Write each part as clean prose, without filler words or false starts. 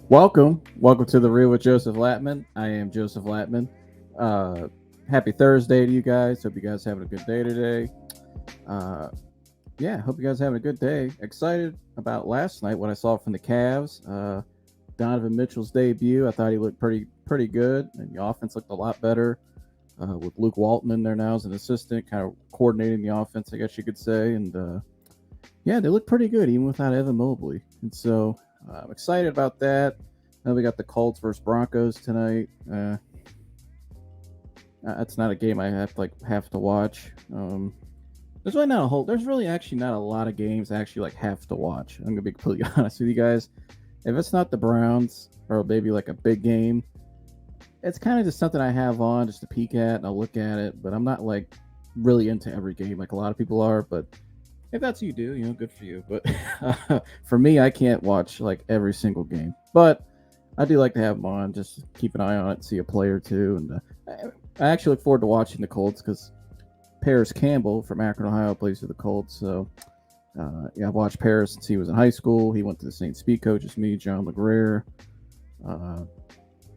Welcome to the Real with Joseph Latman. I am Joseph Latman. Uh, Happy Thursday to you guys. Hope you guys having a good day today. Uh, hope you guys having a good day. Excited about last night what I saw from the Cavs. Donovan Mitchell's debut. I thought he looked pretty good, and the offense looked a lot better with Luke Waltman there now as an assistant, kind of coordinating the offense, I guess you could say. And they look pretty good even without Evan Mobley. And so I'm excited about that. Then we got the Colts versus Broncos tonight. That's not a game I have to watch. There's really actually not a lot of games I actually have to watch. I'm gonna be completely honest with you guys. If it's not the Browns or maybe like a big game, it's kind of just something I have on just to peek at and I'll look at it. But I'm not like really into every game like a lot of people are. But if that's what you do, good for you. But for me, I can't watch like every single game. But I do like to have them on, just keep an eye on it, see a play or two. And I actually look forward to watching the Colts because Paris Campbell from Akron, Ohio, plays for the Colts. So, I've watched Paris since he was in high school. He went to the same speed coach as me, John LeGrere. Uh,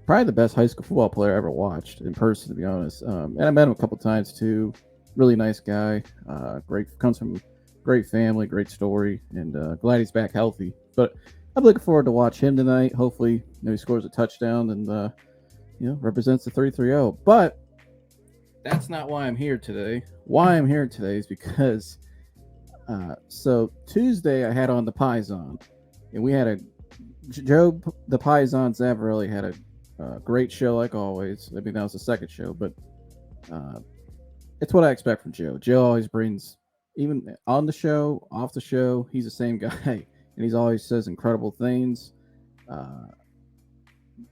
Probably the best high school football player I ever watched in person, to be honest. And I met him a couple times too. Really nice guy. Comes from great family, great story, and glad he's back healthy. But I'm looking forward to watch him tonight. Hopefully, he scores a touchdown and represents the 3-3-0. But that's not why I'm here today. Why I'm here today is because so Tuesday I had on the Paisan, and we had a Joe the Paisan Zavarelli had a great show like always. I mean that was the second show, but it's what I expect from Joe. Joe always brings, even on the show, off the show, he's the same guy, and he's always says incredible things. Uh,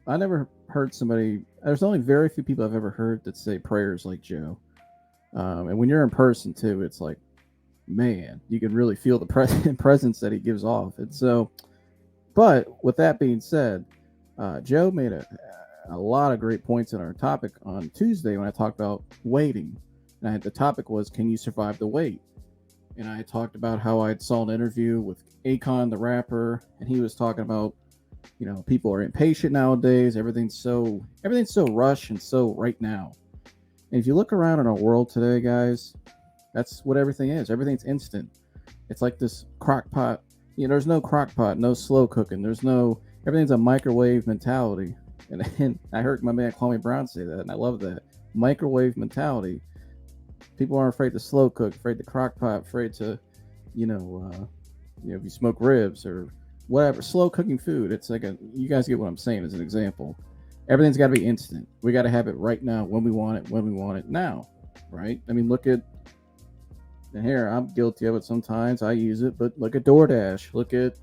I never heard somebody. There's only very few people I've ever heard that say prayers like Joe. And when you're in person too, it's like, man, you can really feel the presence that he gives off. And so, but with that being said, Joe made a lot of great points in our topic on Tuesday when I talked about waiting. And the topic was, can you survive the wait? And I talked about how I saw an interview with Akon, the rapper, and he was talking about, people are impatient nowadays. Everything's so rushed and so right now. And if you look around in our world today, guys, that's what everything is. Everything's instant. It's like this crock pot. There's no crock pot, no slow cooking. Everything's a microwave mentality. And I heard my man Kwame Brown say that, and I love that. Microwave mentality. People aren't afraid to slow cook, afraid to crock pot, afraid to, if you smoke ribs or whatever, slow cooking food. It's like you guys get what I'm saying as an example. Everything's got to be instant. We got to have it right now, when we want it now, right? I mean, and here, I'm guilty of it sometimes. I use it, but look at DoorDash. Look at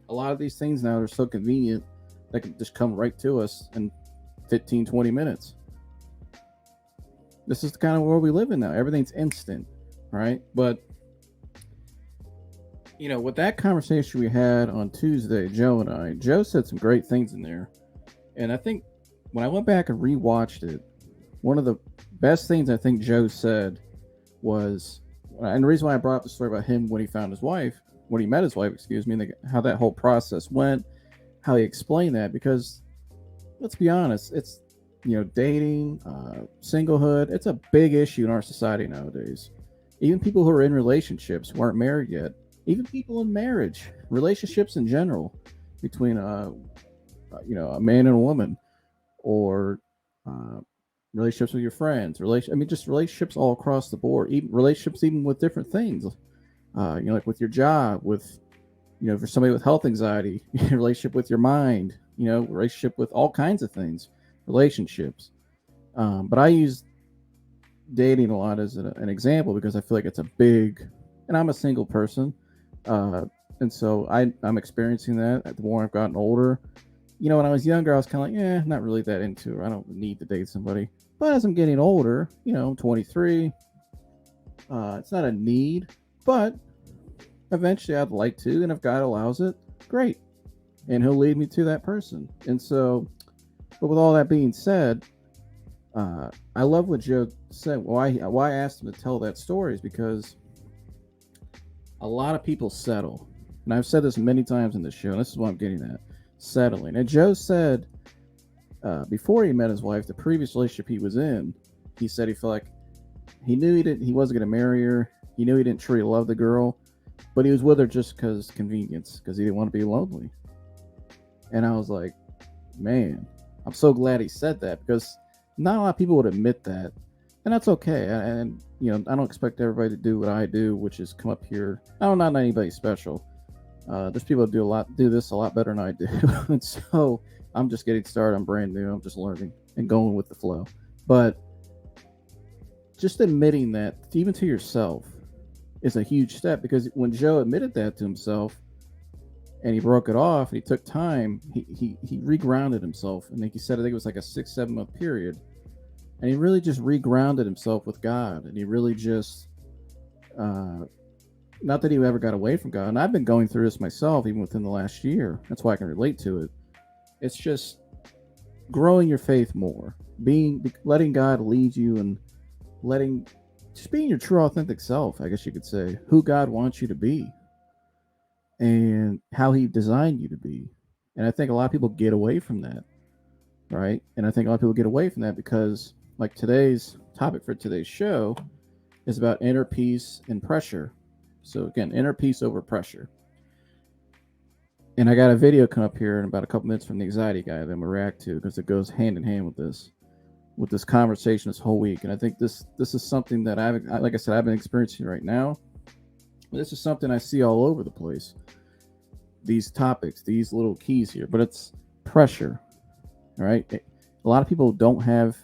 a lot of these things now. They're so convenient. They can just come right to us in 15, 20 minutes. This is the kind of world we live in now. Everything's instant, right? But, with that conversation we had on Tuesday, Joe said some great things in there. And I think when I went back and rewatched it, one of the best things I think Joe said was, and the reason why I brought up the story about him when he found his wife, when he met his wife, excuse me, and how that whole process went, how he explained that, because let's be honest, it's, dating, singlehood, it's a big issue in our society nowadays. Even people who are in relationships who aren't married yet, even people in marriage, relationships in general, between a man and a woman, or relationships with your friends, just relationships all across the board, even relationships even with different things, like with your job, with, for somebody with health anxiety, relationship with your mind, relationship with all kinds of things, relationships. But I use dating a lot as an example because I feel like it's a big, and I'm a single person, and so I'm experiencing that. The more I've gotten older, when I was younger, I was kind of like, not really that into it. I don't need to date somebody. But as I'm getting older, I'm 23. It's not a need, but eventually I'd like to, and if God allows it, great, and He'll lead me to that person. And so, but with all that being said, I love what Joe said. Why I asked him to tell that story is because a lot of people settle, and I've said this many times in the show, and this is what I'm getting at. settling. And Joe said before he met his wife, the previous relationship he was in, he said he felt like he knew he wasn't going to marry her. He knew he didn't truly love the girl, but he was with her just because convenience, because he didn't want to be lonely. And I was like, man, I'm so glad he said that, because not a lot of people would admit that, and that's okay. And I don't expect everybody to do what I do, which is come up here. I'm not anybody special. There's people that do this a lot better than I do, and so I'm just getting started. I'm brand new. I'm just learning and going with the flow. But just admitting that, even to yourself, is a huge step, because when Joe admitted that to himself and he broke it off and he took time, he regrounded himself. And like he said, I think it was like a 6-7 month period. And he really just regrounded himself with God. And he really just, not that he ever got away from God. And I've been going through this myself, even within the last year. That's why I can relate to it. It's just growing your faith more, letting God lead you, and just being your true authentic self, I guess you could say, who God wants you to be and how he designed you to be. And I think a lot of people get away from that, right? And I think a lot of people get away from that because, like, today's topic for today's show is about inner peace and pressure. So again, inner peace over pressure. And I got a video come up here in about a couple minutes from the anxiety guy that I'm gonna react to, because it goes hand in hand with this conversation this whole week. And I think this is something that like I said, I've been experiencing right now. This is something I see all over the place. These topics, these little keys here, but it's pressure, right? A lot of people don't have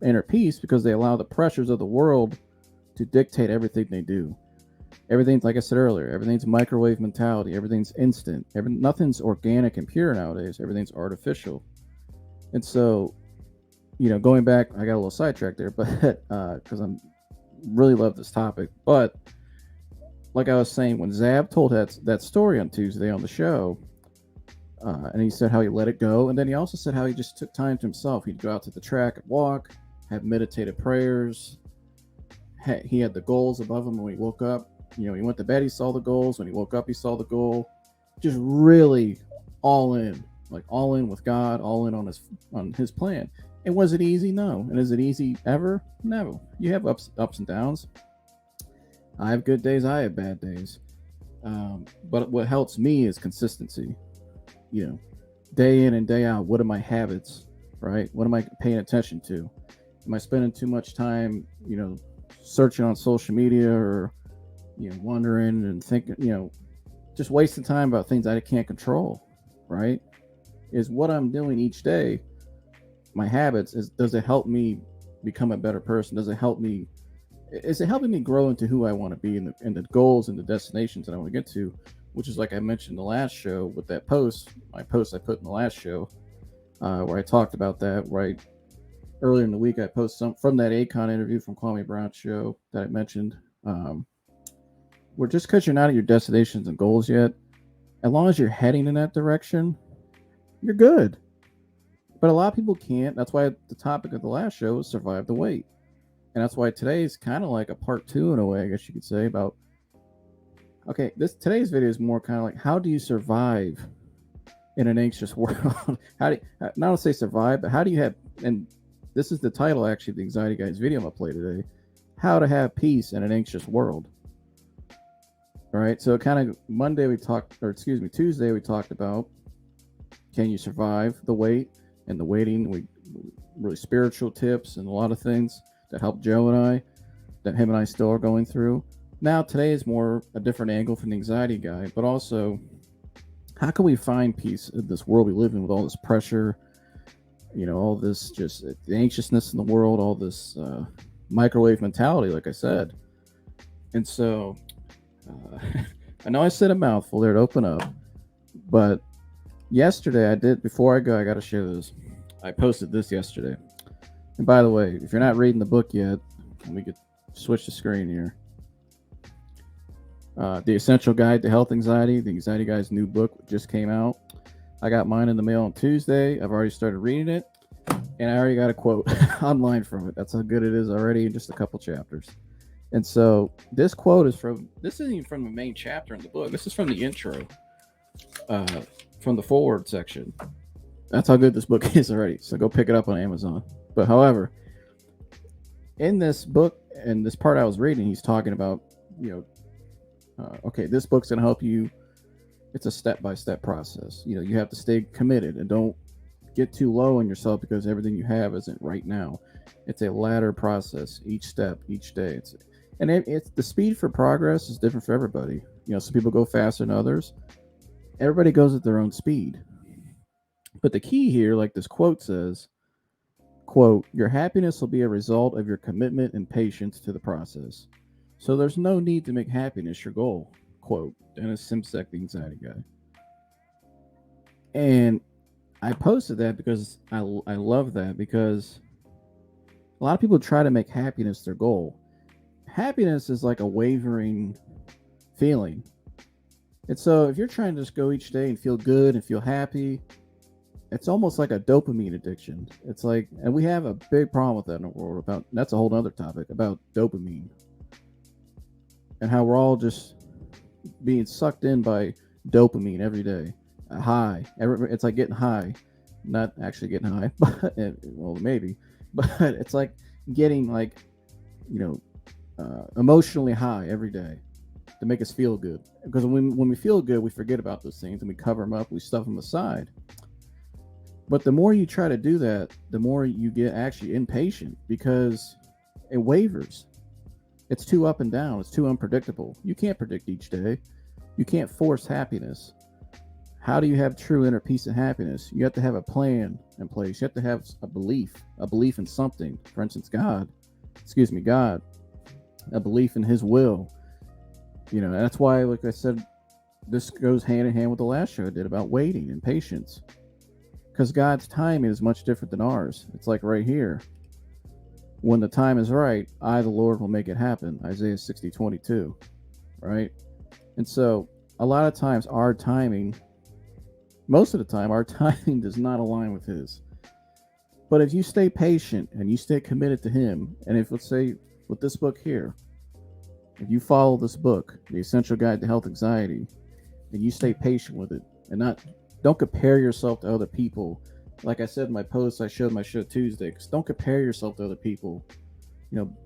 inner peace because they allow the pressures of the world to dictate everything they do. Everything's, like I said earlier, everything's microwave mentality. Everything's instant. Nothing's organic and pure nowadays. Everything's artificial. And so, going back, I got a little sidetracked there, but because I'm really love this topic. But like I was saying, when Zab told that story on Tuesday on the show, and he said how he let it go, and then he also said how he just took time to himself. He'd go out to the track and walk, have meditative prayers. He had the goals above him when he woke up. He went to bed, he saw the goals. When he woke up, he saw the goal. Just really all in, like all in with God, all in on his plan. And was it easy? No. And is it easy ever? No. You have ups and downs. I have good days. I have bad days. But what helps me is consistency. Day in and day out. What are my habits? Right? What am I paying attention to? Am I spending too much time, searching on social media, or wondering and thinking, just wasting time about things I can't control? Right? Is what I'm doing each day, my habits, does it help me become a better person? Is it helping me grow into who I want to be, and the goals and the destinations that I want to get to? Which is, like I mentioned in the last show with that my post I put in the last show, where I talked about that. Right earlier in the week, I posted some from that Akon interview from Kwame Brown's show that I mentioned. Where just because you're not at your destinations and goals yet, as long as you're heading in that direction, you're good. But a lot of people can't. That's why the topic of the last show was survive the wait. And that's why today's kind of like a part 2 in a way, I guess you could say, about, okay, today's video is more kind of like, how do you survive in an anxious world? Not to say survive, but how do you have, and this is the title actually of the Anxiety Guy's video I'm going to play today, how to have peace in an anxious world. All right, so kind of Tuesday we talked about, can you survive the wait and the waiting? We really spiritual tips and a lot of things that helped Joe and I, that him and I still are going through. Now today is more a different angle from the Anxiety Guy, but also how can we find peace in this world we live in with all this pressure, all this just the anxiousness in the world, all this microwave mentality, like I said. And so I know I said a mouthful there to open up, but yesterday before I go, I got to share this. I posted this yesterday. And by the way, if you're not reading the book yet, let me switch the screen here. The Essential Guide to Health Anxiety, the Anxiety Guy's new book just came out. I got mine in the mail on Tuesday. I've already started reading it, and I already got a quote online from it. That's how good it is already in just a couple chapters. And so this quote this isn't even from the main chapter in the book. This is from the intro. from the forward section. That's how good this book is already. So go pick it up on Amazon. But however, in this book and this part I was reading, he's talking about, okay, this book's going to help you. It's a step-by-step process. You have to stay committed and don't get too low on yourself because everything you have isn't right now. It's a ladder process, each step, each day. It's the speed for progress is different for everybody. Some people go faster than others. Everybody goes at their own speed. But the key here, like this quote says, quote, your happiness will be a result of your commitment and patience to the process. So there's no need to make happiness your goal, quote, Dennis Simsek, the anxiety guy. And I posted that because I love that, because a lot of people try to make happiness their goal. Happiness is like a wavering feeling. And so if you're trying to just go each day and feel good and feel happy, it's almost like a dopamine addiction. It's like, and we have a big problem with that in the world. That's a whole other topic about dopamine and how we're all just being sucked in by dopamine every day. A high. It's like getting high, not actually getting high, but well, maybe, but it's like getting like, emotionally high every day to make us feel good. Because when we feel good, we forget about those things and we cover them up, we stuff them aside. But the more you try to do that, the more you get actually impatient because it wavers. It's too up and down. It's too unpredictable. You can't predict each day. You can't force happiness. How do you have true inner peace and happiness? You have to have a plan in place. You have to have a belief in something. For instance, God, a belief in His will. That's why, like I said, this goes hand in hand with the last show I did about waiting and patience. Because God's timing is much different than ours. It's like right here. When the time is right, I, the Lord, will make it happen. Isaiah 60:22. Right? And so, a lot of times, most of the time, our timing does not align with His. But if you stay patient and you stay committed to Him, and if, let's say, with this book here, if you follow this book, The Essential Guide to Health Anxiety, and you stay patient with it, and don't compare yourself to other people. Like I said in my post, I showed my show Tuesday, because don't compare yourself to other people.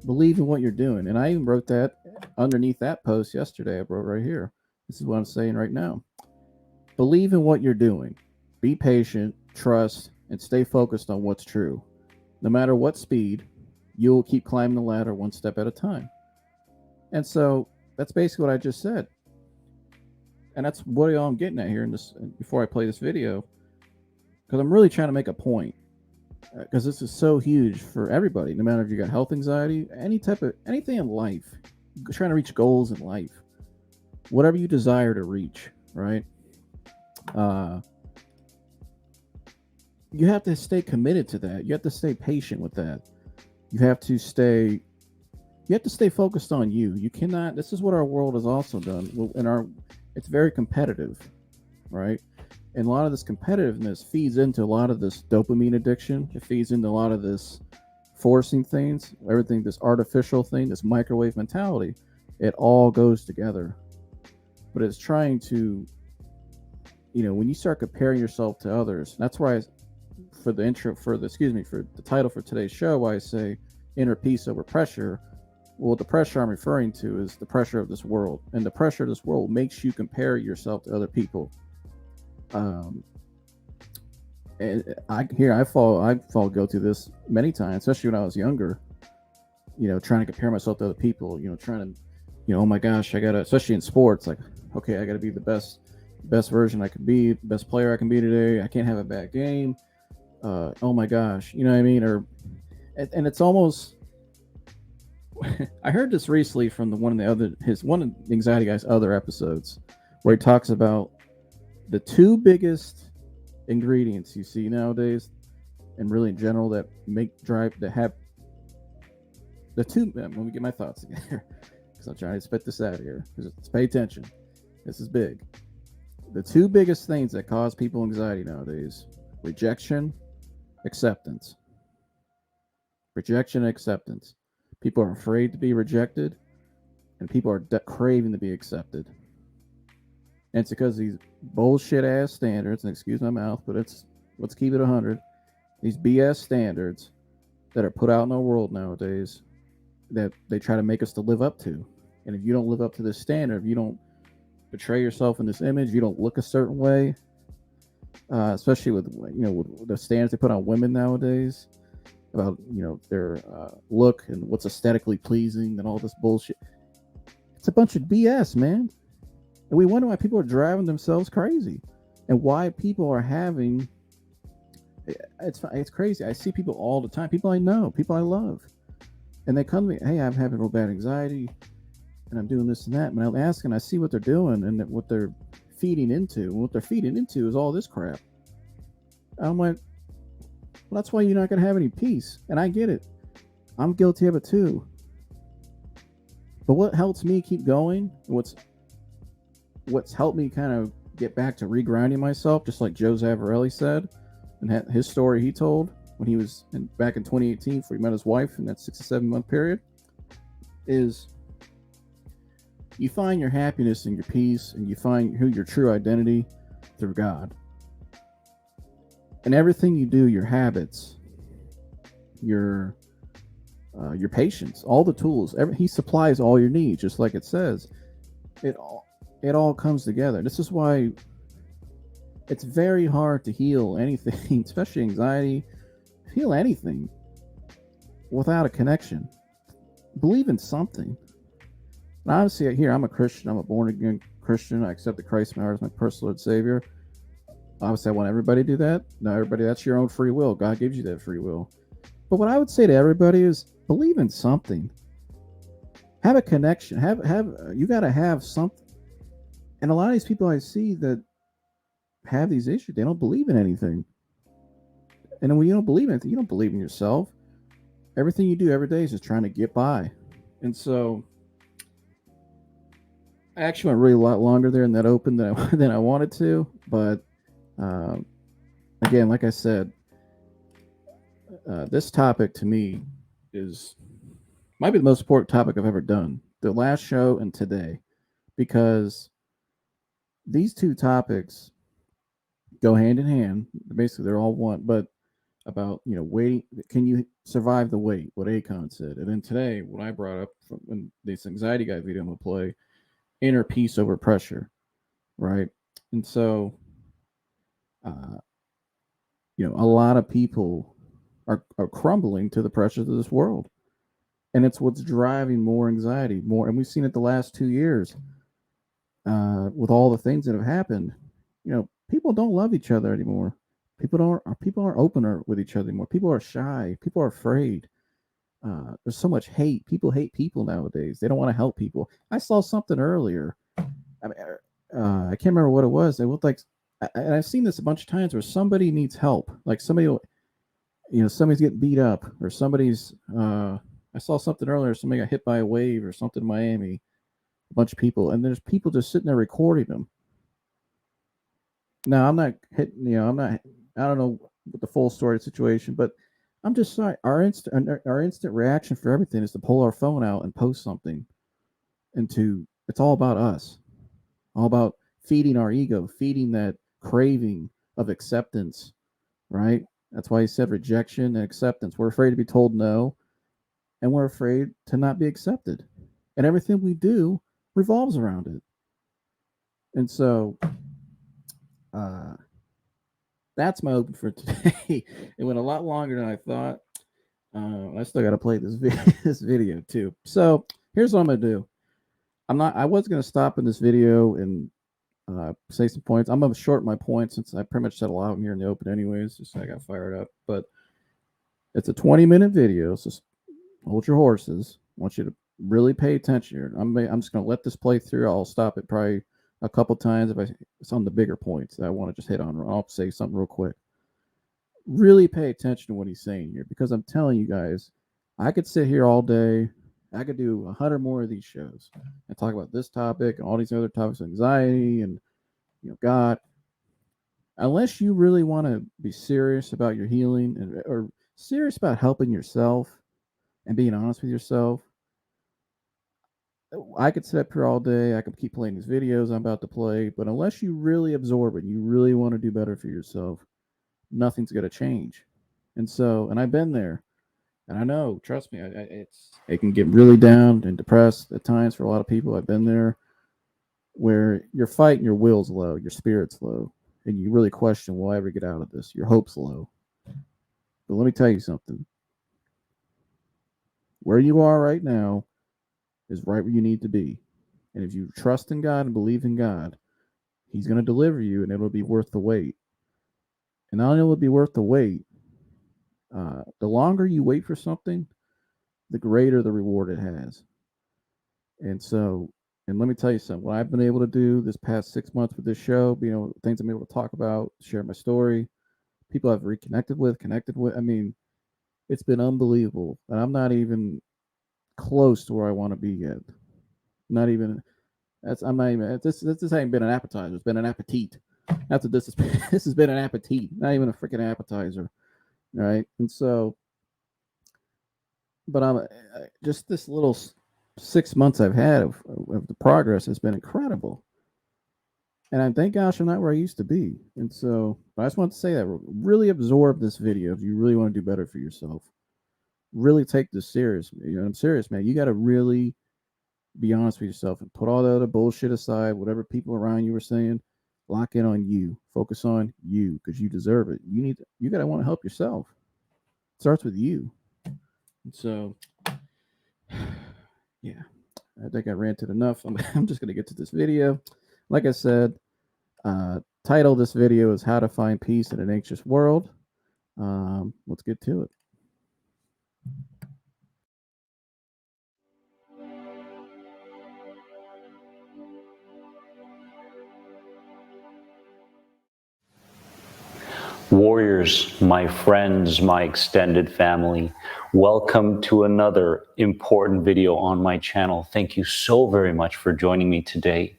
Believe in what you're doing. And I even wrote that underneath that post yesterday. I wrote right here. This is what I'm saying right now. Believe in what you're doing. Be patient, trust, and stay focused on what's true. No matter what speed, you'll keep climbing the ladder one step at a time. And so that's basically what I just said. And that's what I'm getting at here in this, before I play this video, because I'm really trying to make a point, because this is so huge for everybody, no matter if you got health anxiety, anything in life, trying to reach goals in life, whatever you desire to reach, right? You have to stay committed to that. You have to stay patient with that. You have to stay focused on you. You cannot, this is what our world has also done. It's very competitive, right? And a lot of this competitiveness feeds into a lot of this dopamine addiction. It feeds into a lot of this forcing things, everything, this artificial thing, this microwave mentality. It all goes together. But it's trying to, when you start comparing yourself to others, that's why for the title for today's show, why I say inner peace over pressure. Well, the pressure I'm referring to is the pressure of this world. And the pressure of this world makes you compare yourself to other people. And I fall guilty of this many times, especially when I was younger. Trying to compare myself to other people. Trying to, oh my gosh, especially in sports, like, okay, I got to be the best version I can be, best player I can be today. I can't have a bad game. Oh my gosh, you know what I mean? And it's almost. I heard this recently from one of the anxiety guy's other episodes, where he talks about the two biggest ingredients you see nowadays, and really in general, that have the two. Let me get my thoughts together, because I'm trying to spit this out here. Just pay attention. This is big. The two biggest things that cause people anxiety nowadays: rejection, acceptance. Rejection and acceptance. People are afraid to be rejected, and people are craving to be accepted. And it's because these bullshit ass standards, and excuse my mouth, but let's keep it 100. These BS standards that are put out in the world nowadays that they try to make us to live up to. And if you don't live up to this standard, if you don't portray yourself in this image, you don't look a certain way, especially with with the standards they put on women nowadays about their look and what's aesthetically pleasing and all this bullshit. It's a bunch of BS, man. And we wonder why people are driving themselves crazy, and why people are having. It's crazy. I see people all the time. People I know, people I love, and they come to me. Hey, I'm having real bad anxiety, and I'm doing this and that. And I ask, and I see what they're doing and what they're feeding into. And what they're feeding into is all this crap. I'm like, well, that's why you're not going to have any peace. And I get it. I'm guilty of it too. But what helps me keep going, what's helped me kind of get back to regrinding myself, just like Joe Zavarelli said, and his story he told when he was back in 2018 before he met his wife in that 6 to 7 month period, is you find your happiness and your peace, and you find your true identity through God. And everything you do, your habits, your patience, all the tools, he supplies all your needs, just like it says. It all comes together. This is why it's very hard to heal anything, especially anxiety, heal anything without a connection. Believe in something. And obviously, here, I'm a Christian. I'm a born-again Christian. I accept the Christ in my heart as my personal Lord Savior. Obviously, I want everybody to do that. No, everybody, that's your own free will. God gives you that free will. But what I would say to everybody is believe in something. Have a connection. You got to have something. And a lot of these people I see that have these issues, they don't believe in anything. And then when you don't believe in anything, you don't believe in yourself. Everything you do every day is just trying to get by. And so I actually went really a lot longer there in that open than I wanted to. But again, like I said, this topic to me might be the most important topic I've ever done. The last show and today, because these two topics go hand in hand. Basically, they're all one. But about waiting, can you survive the wait? What Akon said, and then today, what I brought up from when this anxiety guy video I'm gonna play, inner peace over pressure, right? And so, uh, a lot of people are crumbling to the pressures of this world, and it's what's driving more anxiety, more, and we've seen it the last 2 years with all the things that have happened. People don't love each other anymore. People aren't open with each other anymore. People are shy. People are afraid. There's so much hate. People hate people nowadays. They don't want to help people. I saw something earlier. I mean, I can't remember what it was. It looked like, and I've seen this a bunch of times where somebody needs help. Like somebody's getting beat up, or somebody's. I saw something earlier. Somebody got hit by a wave or something in Miami. A bunch of people, and there's people just sitting there recording them. Now I'm not hitting. I'm not. I don't know the full story of the situation, but I'm just sorry. Our instant reaction for everything is to pull our phone out and post something. It's all about us, all about feeding our ego, feeding that craving of acceptance, right? That's why he said rejection and acceptance. We're afraid to be told no, and we're afraid to not be accepted. And everything we do revolves around it. And so that's my open for today. It went a lot longer than I thought. I still got to play this video too. So here's what I'm gonna do. I was gonna stop in this video and say some points. I'm gonna shorten my points since I pretty much said a lot of them here in the open, anyways. Just so I got fired up. But it's a 20-minute video, so hold your horses. I want you to really pay attention here. I'm just gonna let this play through. I'll stop it probably a couple times if it's on the bigger points that I want to just hit on. I'll say something real quick. Really pay attention to what he's saying here, because I'm telling you guys, I could sit here all day. I could do 100 more of these shows and talk about this topic and all these other topics of anxiety and God. Unless you really want to be serious about your healing or serious about helping yourself and being honest with yourself, I could sit up here all day. I could keep playing these videos I'm about to play, but unless you really absorb it, you really want to do better for yourself, nothing's going to change. And I've been there, and I know, trust me, it can get really down and depressed at times for a lot of people. I've been there where you're fighting, your will's low, your spirit's low, and you really question, will I ever get out of this? Your hope's low. But let me tell you something. Where you are right now is right where you need to be. And if you trust in God and believe in God, He's going to deliver you, and it'll be worth the wait. And not only will it be worth the wait, the longer you wait for something, the greater the reward it has. And so, and let me tell you something. What I've been able to do this past 6 months with this show, things I'm able to talk about, share my story, people I've reconnected with, connected with. I mean, it's been unbelievable. And I'm not even close to where I want to be yet. Not even. I'm not even. This ain't been an appetizer. It's been an appetite. After this, this has been an appetite. Not even a freaking appetizer, right? And so, but just this little 6 months I've had of the progress has been incredible. And I thank gosh I'm not where I used to be. And so I just want to say that really absorb this video if you really want to do better for yourself. Really take this serious. I'm serious, man. You got to really be honest with yourself and put all the other bullshit aside, whatever people around you are saying. Lock in on you. Focus on you because you deserve it. You got to want to help yourself. It starts with you. And so, yeah, I think I ranted enough. I'm just going to get to this video. Like I said, title of this video is How to Find Peace in an Anxious World. Let's get to it. Warriors, my friends, my extended family, welcome to another important video on my channel. Thank you so very much for joining me today.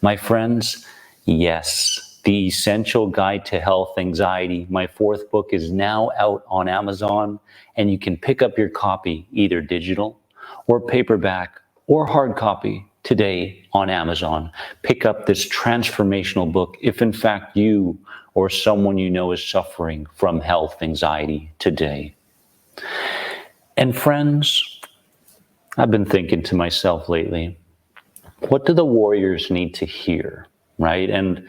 My friends, yes, The Essential Guide to Health Anxiety, my fourth book, is now out on Amazon, and you can pick up your copy, either digital or paperback or hard copy, today on Amazon. Pick up this transformational book if in fact you or someone you know is suffering from health anxiety today. And friends, I've been thinking to myself lately, what do the warriors need to hear, right? And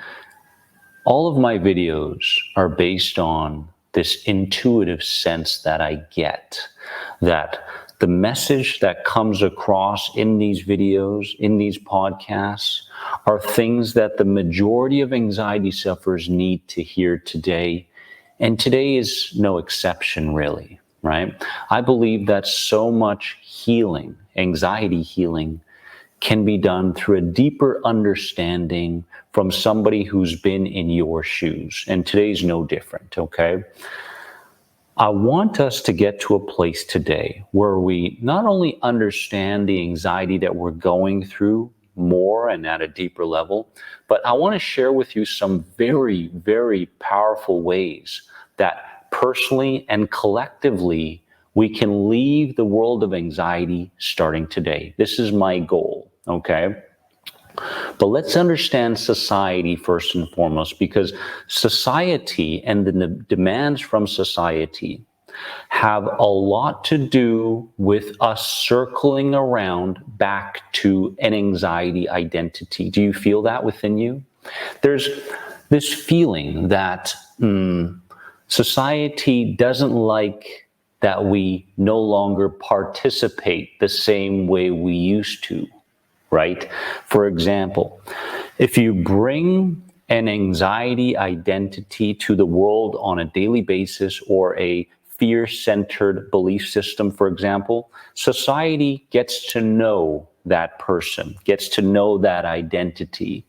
all of my videos are based on this intuitive sense that I get, that the message that comes across in these videos, in these podcasts, are things that the majority of anxiety sufferers need to hear today. And today is no exception, really, right? I believe that so much healing, anxiety healing, can be done through a deeper understanding from somebody who's been in your shoes. And today's no different, okay? I want us to get to a place today where we not only understand the anxiety that we're going through more and at a deeper level, but I want to share with you some very, very powerful ways that personally and collectively we can leave the world of anxiety starting today. This is my goal, okay? But let's understand society first and foremost, because society and the demands from society have a lot to do with us circling around back to an anxiety identity. Do you feel that within you? There's this feeling that society doesn't like that we no longer participate the same way we used to. Right? For example, if you bring an anxiety identity to the world on a daily basis, or a fear-centered belief system, for example, society gets to know that person, gets to know that identity.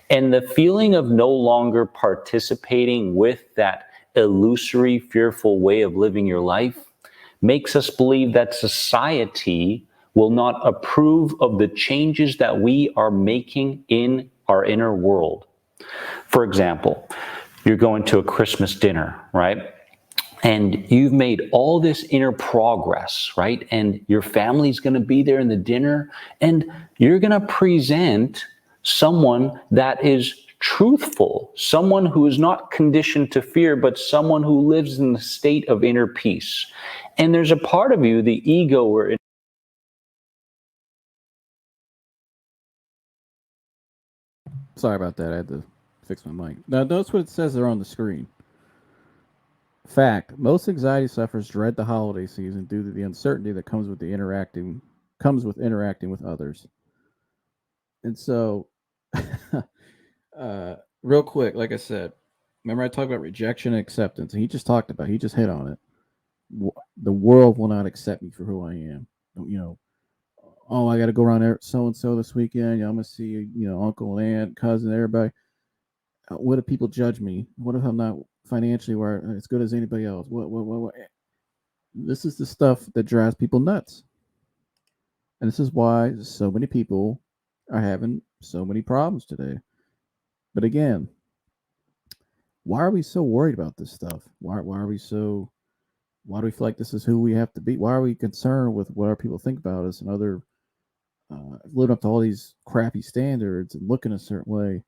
And the feeling of no longer participating with that illusory, fearful way of living your life makes us believe that society will not approve of the changes that we are making in our inner world. For example, you're going to a Christmas dinner, right? and you've made all this inner progress, right? And your family's going to be there in the dinner, and you're going to present someone that is truthful, someone who is not conditioned to fear, but someone who lives in the state of inner peace. And there's a part of you, the ego, or Sorry about that. I had to fix my mic. Now, notice what it says there on the screen. Fact: most anxiety sufferers dread the holiday season due to the uncertainty that comes with interacting with others. And so, real quick, like I said, remember I talked about rejection and acceptance, and he just hit on it. The world will not accept me for who I am. You know, oh, I got to go around so and so this weekend. I'm gonna see uncle and aunt, cousin, everybody. What if people judge me? What if I'm not financially where as good as anybody else? What? This is the stuff that drives people nuts, and this is why so many people are having so many problems today. But again, why are we so worried about this stuff? Why are we so? Why do we feel like this is who we have to be? Why are we concerned with what our people think about us and other living up to all these crappy standards and looking a certain way?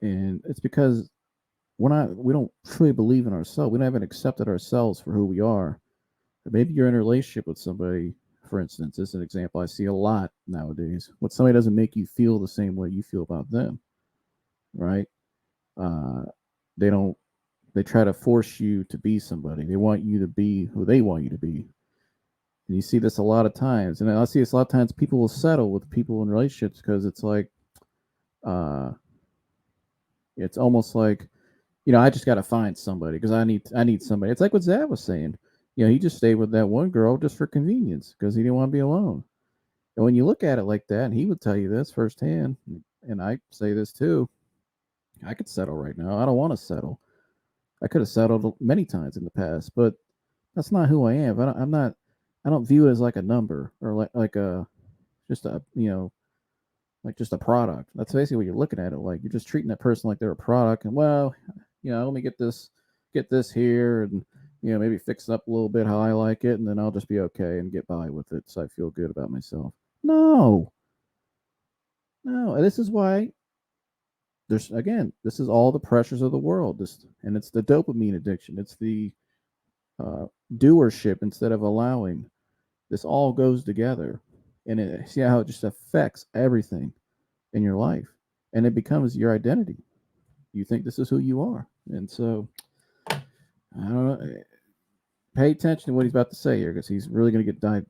And it's because we don't truly believe in ourselves. We haven't accepted ourselves for who we are. Or maybe you're in a relationship with somebody, for instance. This is an example I see a lot nowadays. When somebody doesn't make you feel the same way you feel about them, right? Uh, they don't. They try to force you to be somebody. They want you to be who they want you to be. And you see this a lot of times. And I see this a lot of times. People will settle with people in relationships because it's like, uh, it's almost like, I just got to find somebody because I need somebody. It's like what Zab was saying. He just stayed with that one girl just for convenience because he didn't want to be alone. And when you look at it like that, and he would tell you this firsthand, and I say this too, I could settle right now. I don't want to settle. I could have settled many times in the past, but that's not who I am. I'm not. I don't view it as like a number or like a just a like just a product. That's basically what you're looking at it like. You're just treating that person like they're a product, and well, let me get this here, and maybe fix it up a little bit how I like it, and then I'll just be okay and get by with it, so I feel good about myself. No, no, and this is why this is all the pressures of the world. And it's the dopamine addiction. It's the uh, doership instead of allowing. This all goes together, and see how it just affects everything in your life, and it becomes your identity. You think this is who you are, and so I don't know. Pay attention to what he's about to say here, because he's really going to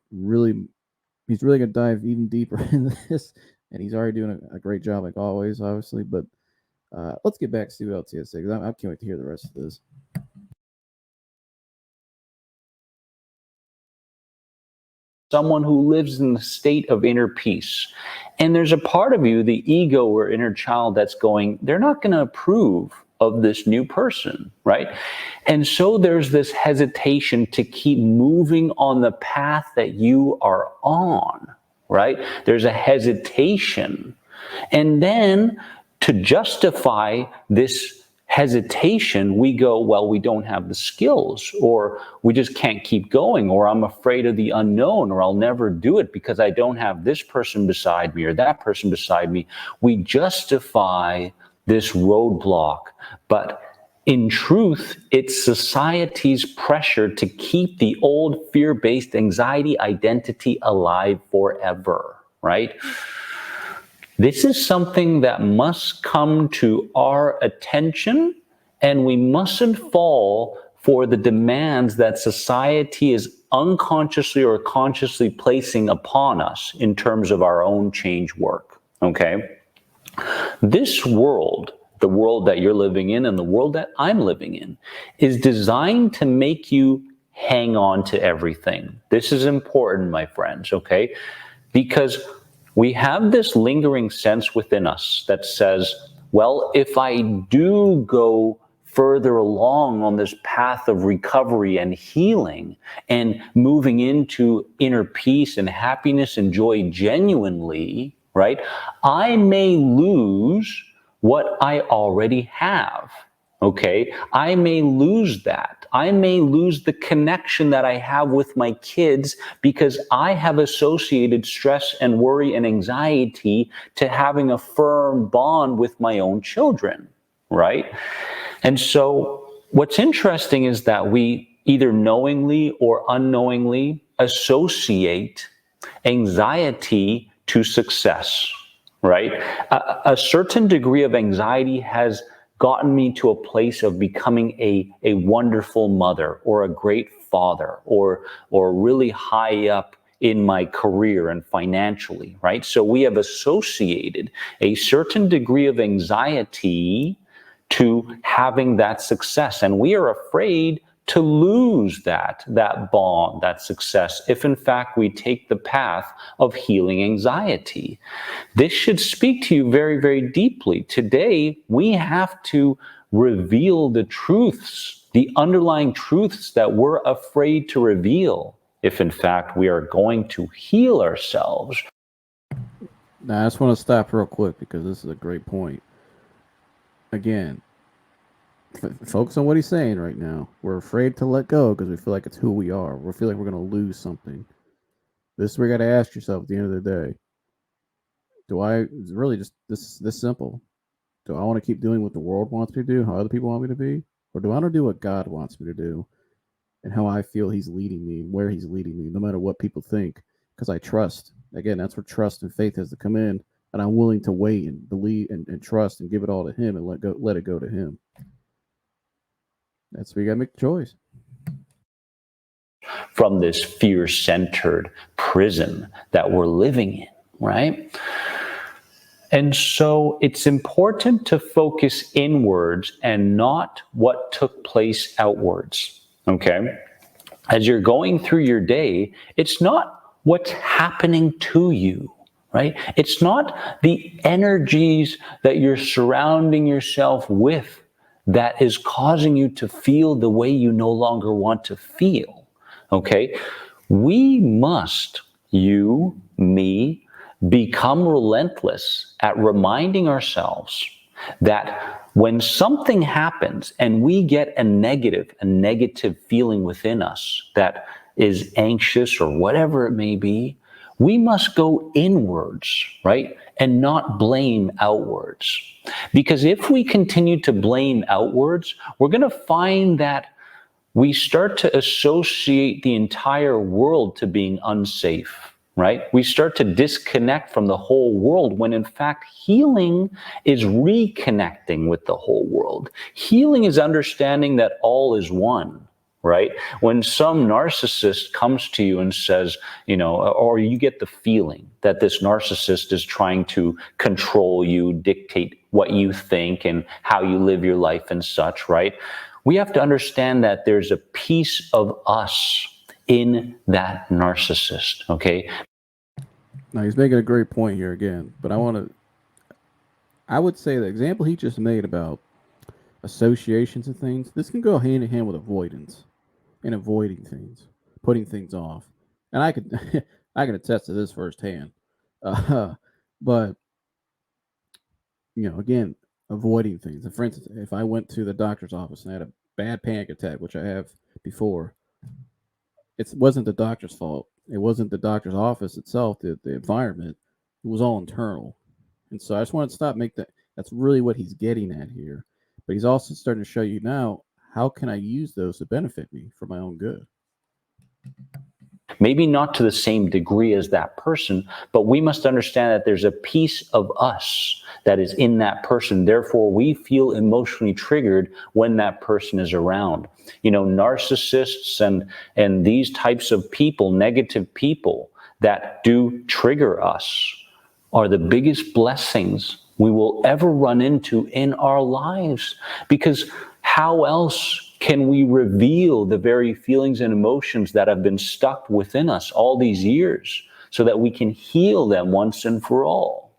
he's really going to dive even deeper in this, and he's already doing a great job, like always, obviously. But let's get back to see what else he has to say, because I can't wait to hear the rest of this. someone who lives in the state of inner peace. And there's a part of you, the ego or inner child, that's going, they're not going to approve of this new person, right? And so there's this hesitation to keep moving on the path that you are on, right? There's a hesitation. And then to justify this hesitation, we go, well, we don't have the skills, or we just can't keep going, or I'm afraid of the unknown, or I'll never do it because I don't have this person beside me or that person beside me. We justify this roadblock, but in truth, it's society's pressure to keep the old fear-based anxiety identity alive forever, right? This is something that must come to our attention, and we mustn't fall for the demands that society is unconsciously or consciously placing upon us in terms of our own change work, okay? This world, the world that you're living in and the world that I'm living in, is designed to make you hang on to everything. This is important, my friends, okay? Because we have this lingering sense within us that says, well, if I do go further along on this path of recovery and healing and moving into inner peace and happiness and joy genuinely, right, I may lose what I already have. Okay, I may lose that. I may lose the connection that I have with my kids because I have associated stress and worry and anxiety to having a firm bond with my own children, right? And so what's interesting is that we either knowingly or unknowingly associate anxiety to success, right? A certain degree of anxiety has gotten me to a place of becoming a wonderful mother or a great father or really high up in my career and financially, right? So we have associated a certain degree of anxiety to having that success, and we are afraid to lose that bond, that success, if in fact we take the path of healing anxiety. This should speak to you very, very deeply. Today, we have to reveal the truths, the underlying truths that we're afraid to reveal, if in fact we are going to heal ourselves. Now, I just want to stop real quick because this is a great point. Again, focus on what he's saying right now. We're afraid to let go because we feel like it's who we are. We feel like we're going to lose something. This is where you got to ask yourself at the end of the day: do I? It's really just this simple. Do I want to keep doing what the world wants me to do, how other people want me to be, or do I want to do what God wants me to do, and how I feel He's leading me, where He's leading me, no matter what people think? Because I trust. Again, that's where trust and faith has to come in, and I'm willing to wait and believe and trust and give it all to Him and let it go to Him. That's where you got to make the choice. From this fear-centered prison that we're living in, right? And so it's important to focus inwards and not what took place outwards, okay? As you're going through your day, it's not what's happening to you, right? It's not the energies that you're surrounding yourself with that is causing you to feel the way you no longer want to feel. Okay, we must, you, me, become relentless at reminding ourselves that when something happens and we get a negative feeling within us that is anxious or whatever it may be, we must go inwards, right? And not blame outwards. Because if we continue to blame outwards, we're going to find that we start to associate the entire world to being unsafe, right? We start to disconnect from the whole world when in fact healing is reconnecting with the whole world. Healing is understanding that all is one, right? When some narcissist comes to you and says, or you get the feeling that this narcissist is trying to control you, dictate what you think and how you live your life and such, right? We have to understand that there's a piece of us in that narcissist, okay? Now, he's making a great point here again, but I would say the example he just made about associations and things, this can go hand in hand with avoidance and avoiding things, putting things off. And I could, I can attest to this firsthand. But, again, avoiding things. For instance, if I went to the doctor's office and I had a bad panic attack, which I have before, it wasn't the doctor's fault. It wasn't the doctor's office itself, the environment. It was all internal. And so I just wanted to stop, make that. That's really what he's getting at here. But he's also starting to show you now, how can I use those to benefit me for my own good? Maybe not to the same degree as that person, but we must understand that there's a piece of us that is in that person. Therefore, we feel emotionally triggered when that person is around. Narcissists and these types of people, negative people that do trigger us, are the biggest blessings we will ever run into in our lives. Because how else can we reveal the very feelings and emotions that have been stuck within us all these years so that we can heal them once and for all?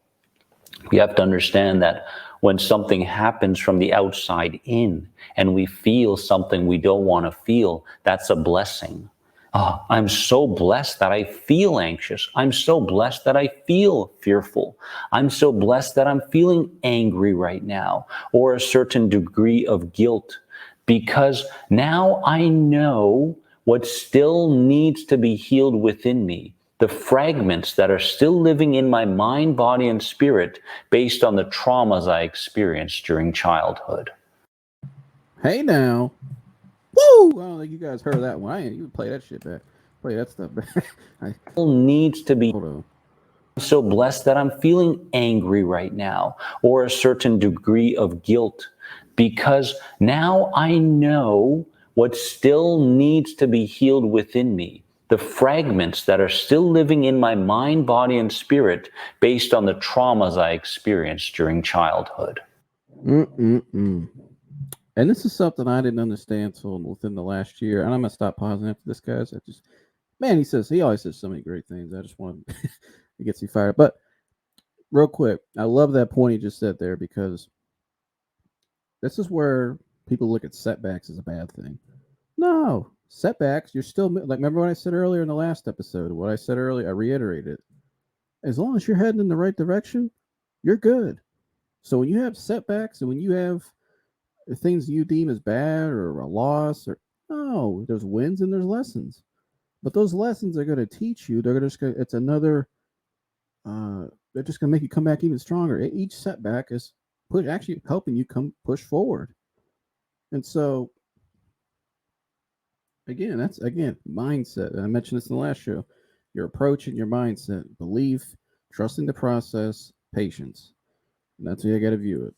We have to understand that when something happens from the outside in and we feel something we don't want to feel, that's a blessing. I'm so blessed that I feel anxious. I'm so blessed that I feel fearful. I'm so blessed that I'm feeling angry right now, or a certain degree of guilt, because now I know what still needs to be healed within me, the fragments that are still living in my mind, body, and spirit based on the traumas I experienced during childhood. Hey now. Woo! I don't think you guys heard that one. I ain't even play that shit back. Play that stuff back. Needs to be. Hold on. I'm so blessed that I'm feeling angry right now, or a certain degree of guilt, because now I know what still needs to be healed within me, the fragments that are still living in my mind, body, and spirit based on the traumas I experienced during childhood. Mm-mm-mm. And this is something I didn't understand till within the last year. And I'm gonna stop pausing after this, guys. I just, man, he always says so many great things. I just want to get you fired. But real quick, I love that point he just said there, because this is where people look at setbacks as a bad thing. No, setbacks, you're still like, remember what I said earlier in the last episode? What I said earlier, I reiterated. As long as you're heading in the right direction, you're good. So when you have setbacks and when you have things you deem as bad or a loss, or no, there's wins and there's lessons. But those lessons are going to teach you. They're just going. It's another. They're just going to make you come back even stronger. Each setback is actually helping you push forward. And so again, that's mindset. And I mentioned this in the last show. Your approach and your mindset, belief, trusting the process, patience. And that's how you got to view it.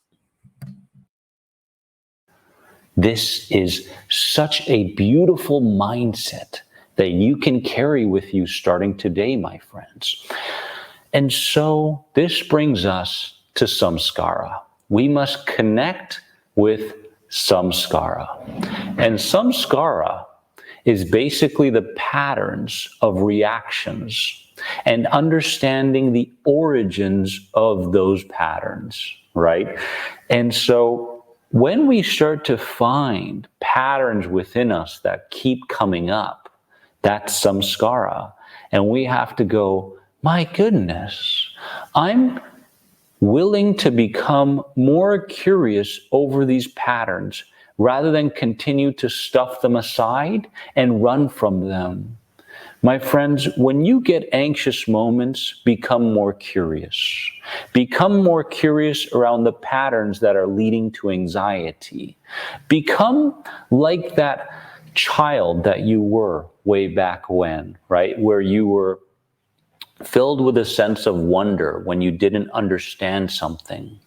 This is such a beautiful mindset that you can carry with you starting today, my friends. And so this brings us to samskara. We must connect with samskara. And samskara is basically the patterns of reactions and understanding the origins of those patterns, right? And so when we start to find patterns within us that keep coming up, that's samskara. And we have to go, my goodness, I'm willing to become more curious over these patterns rather than continue to stuff them aside and run from them. My friends, when you get anxious moments, become more curious. Become more curious around the patterns that are leading to anxiety. Become like that child that you were way back when, right? Where you were filled with a sense of wonder when you didn't understand something.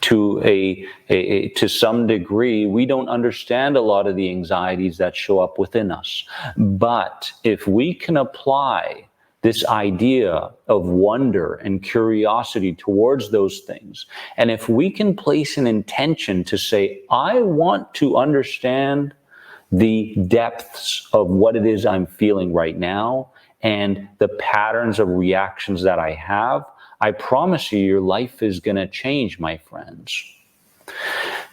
To some degree, we don't understand a lot of the anxieties that show up within us. But if we can apply this idea of wonder and curiosity towards those things, and if we can place an intention to say, I want to understand the depths of what it is I'm feeling right now and the patterns of reactions that I have, I promise you, your life is going to change, my friends.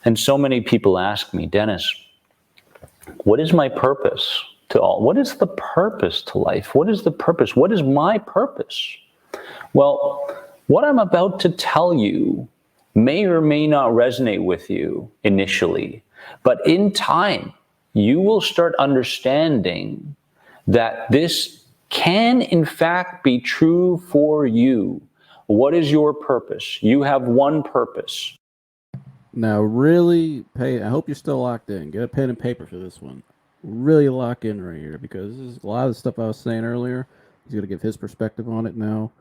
And so many people ask me, Dennis, what is my purpose to all? What is the purpose to life? What is the purpose? What is my purpose? Well, what I'm about to tell you may or may not resonate with you initially, but in time, you will start understanding that this can in fact be true for you. What is your purpose? You have one purpose. Now, really I hope you're still locked in. Get a pen and paper for this one. Really lock in right here, because this is a lot of the stuff I was saying earlier. He's going to give his perspective on it now.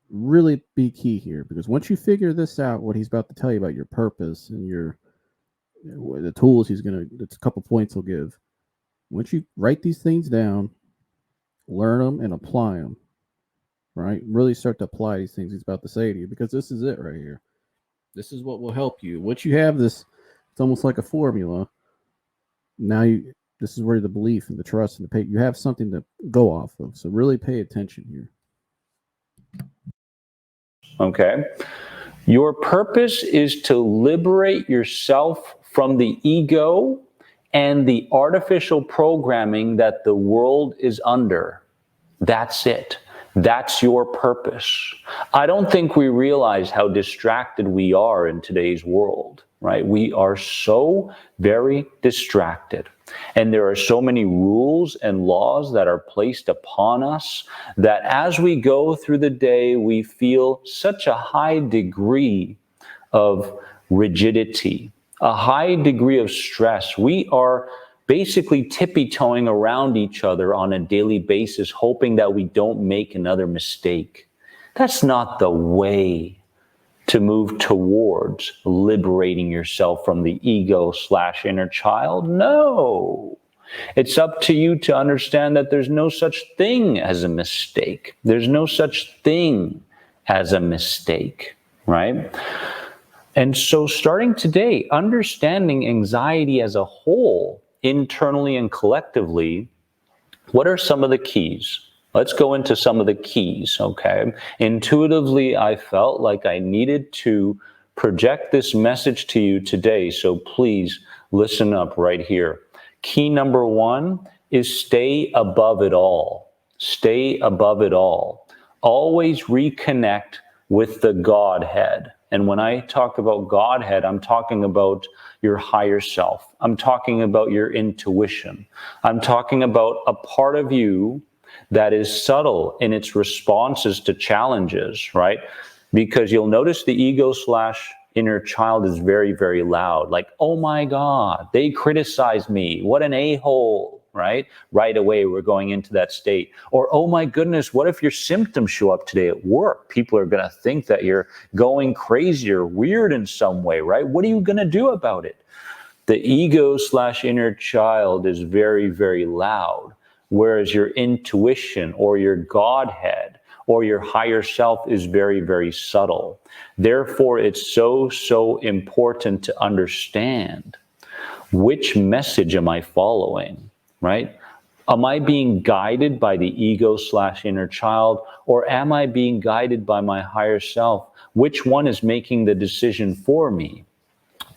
Really be key here, because once you figure this out, what he's about to tell you about your purpose and the tools he's going to, it's a couple points he'll give. Once you write these things down, learn them and apply them, right? Really start to apply these things he's about to say to you, because this is it right here. This is what will help you. Once you have this, it's almost like a formula. Now this is where the belief and the trust and the you have something to go off of. So really pay attention here. Okay. Your purpose is to liberate yourself from the ego and the artificial programming that the world is under. That's it. That's your purpose. I don't think we realize how distracted we are in today's world, right? We are so very distracted. And there are so many rules and laws that are placed upon us that as we go through the day, we feel such a high degree of rigidity, a high degree of stress. We are basically tippy-toeing around each other on a daily basis, hoping that we don't make another mistake. That's not the way to move towards liberating yourself from the ego/inner child. No. It's up to you to understand that there's no such thing as a mistake. There's no such thing as a mistake, right? And so starting today, understanding anxiety as a whole, internally and collectively, what are some of the keys? Let's go into some of the keys, okay? Intuitively, I felt like I needed to project this message to you today, so please listen up right here. Key number one is stay above it all. Stay above it all. Always reconnect with the Godhead. And when I talk about Godhead, I'm talking about your higher self. I'm talking about your intuition. I'm talking about a part of you that is subtle in its responses to challenges, right? Because you'll notice the ego/inner child is very, very loud. Like, oh my God, they criticize me. What an a-hole. Right? Right away, we're going into that state. Or, oh my goodness, what if your symptoms show up today at work? People are going to think that you're going crazy or weird in some way, right? What are you going to do about it? The ego/inner child is very, very loud, whereas your intuition or your Godhead or your higher self is very, very subtle. Therefore, it's so, so important to understand which message am I following? Right? Am I being guided by the ego/inner child, or am I being guided by my higher self? Which one is making the decision for me?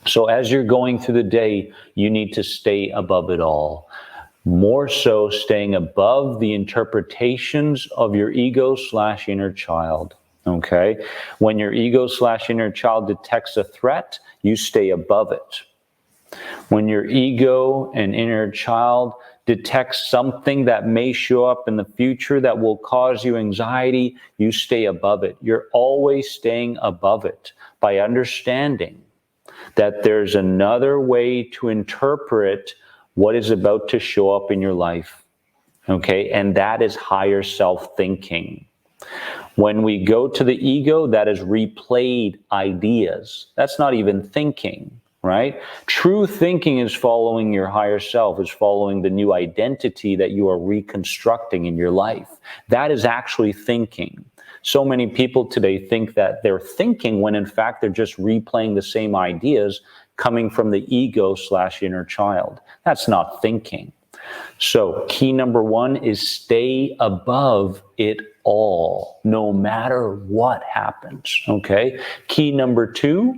So as you're going through the day, you need to stay above it all. More so staying above the interpretations of your ego/inner child. Okay? When your ego/inner child detects a threat, you stay above it. When your ego and inner child detects something that may show up in the future that will cause you anxiety, you stay above it. You're always staying above it by understanding that there's another way to interpret what is about to show up in your life. Okay? And that is higher self thinking. When we go to the ego, that is replayed ideas. That's not even thinking. Right? True thinking is following your higher self, is following the new identity that you are reconstructing in your life. That is actually thinking. So many people today think that they're thinking when in fact they're just replaying the same ideas coming from the ego/inner child. That's not thinking. So key number one is stay above it all, no matter what happens, okay? Key number two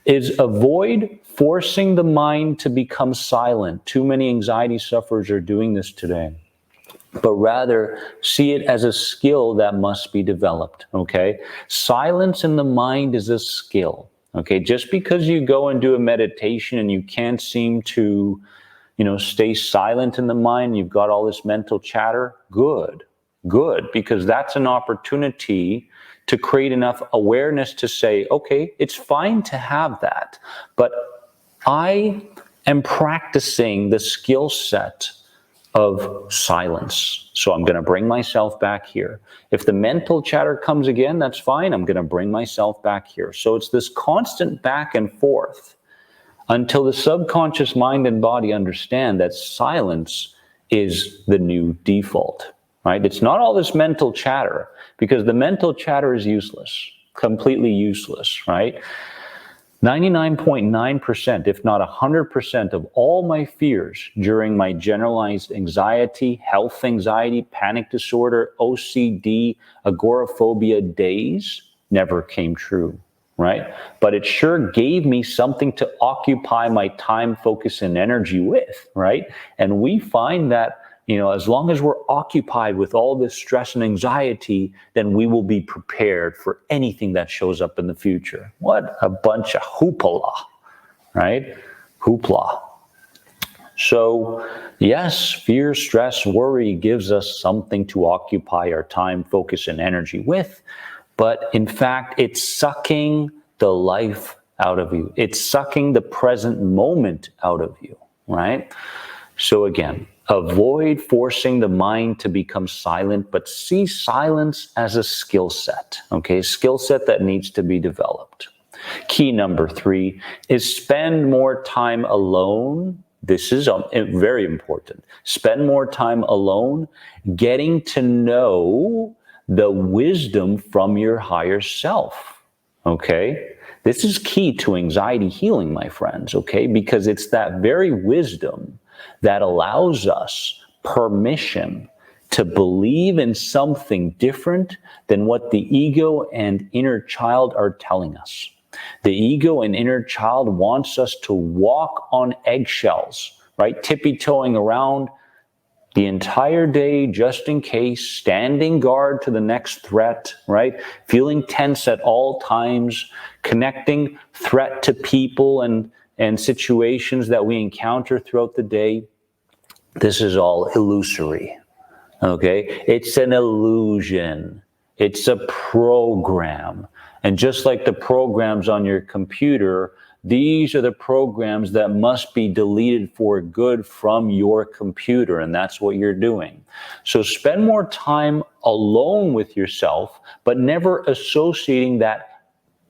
is avoid forcing the mind to become silent. Too many anxiety sufferers are doing this today. But rather see it as a skill that must be developed, okay? Silence in the mind is a skill, okay? Just because you go and do a meditation and you can't seem to, stay silent in the mind, you've got all this mental chatter, good, because that's an opportunity to create enough awareness to say, okay, it's fine to have that, but I am practicing the skill set of silence. So I'm going to bring myself back here. If the mental chatter comes again, that's fine. I'm going to bring myself back here. So it's this constant back and forth until the subconscious mind and body understand that silence is the new default, right? It's not all this mental chatter, because the mental chatter is useless, completely useless, right? 99.9%, if not 100% of all my fears during my generalized anxiety, health anxiety, panic disorder, OCD, agoraphobia days never came true, right? But it sure gave me something to occupy my time, focus, and energy with, right? And we find that, as long as we're occupied with all this stress and anxiety, then we will be prepared for anything that shows up in the future. What a bunch of hoopla, right? Hoopla. So, yes, fear, stress, worry gives us something to occupy our time, focus, and energy with. But in fact, it's sucking the life out of you. It's sucking the present moment out of you, right? So again, avoid forcing the mind to become silent, but see silence as a skill set, okay? Skill set that needs to be developed. Key number 3 is spend more time alone. This is very important. Spend more time alone, getting to know the wisdom from your higher self, okay? This is key to anxiety healing, my friends, okay? Because it's that very wisdom that allows us permission to believe in something different than what the ego and inner child are telling us. The ego and inner child wants us to walk on eggshells, right? Tippy-toeing around the entire day just in case, standing guard to the next threat, right? Feeling tense at all times, connecting threat to people and situations that we encounter throughout the day. This is all illusory, okay? It's an illusion. It's a program. And just like the programs on your computer, these are the programs that must be deleted for good from your computer, and that's what you're doing. So spend more time alone with yourself, but never associating that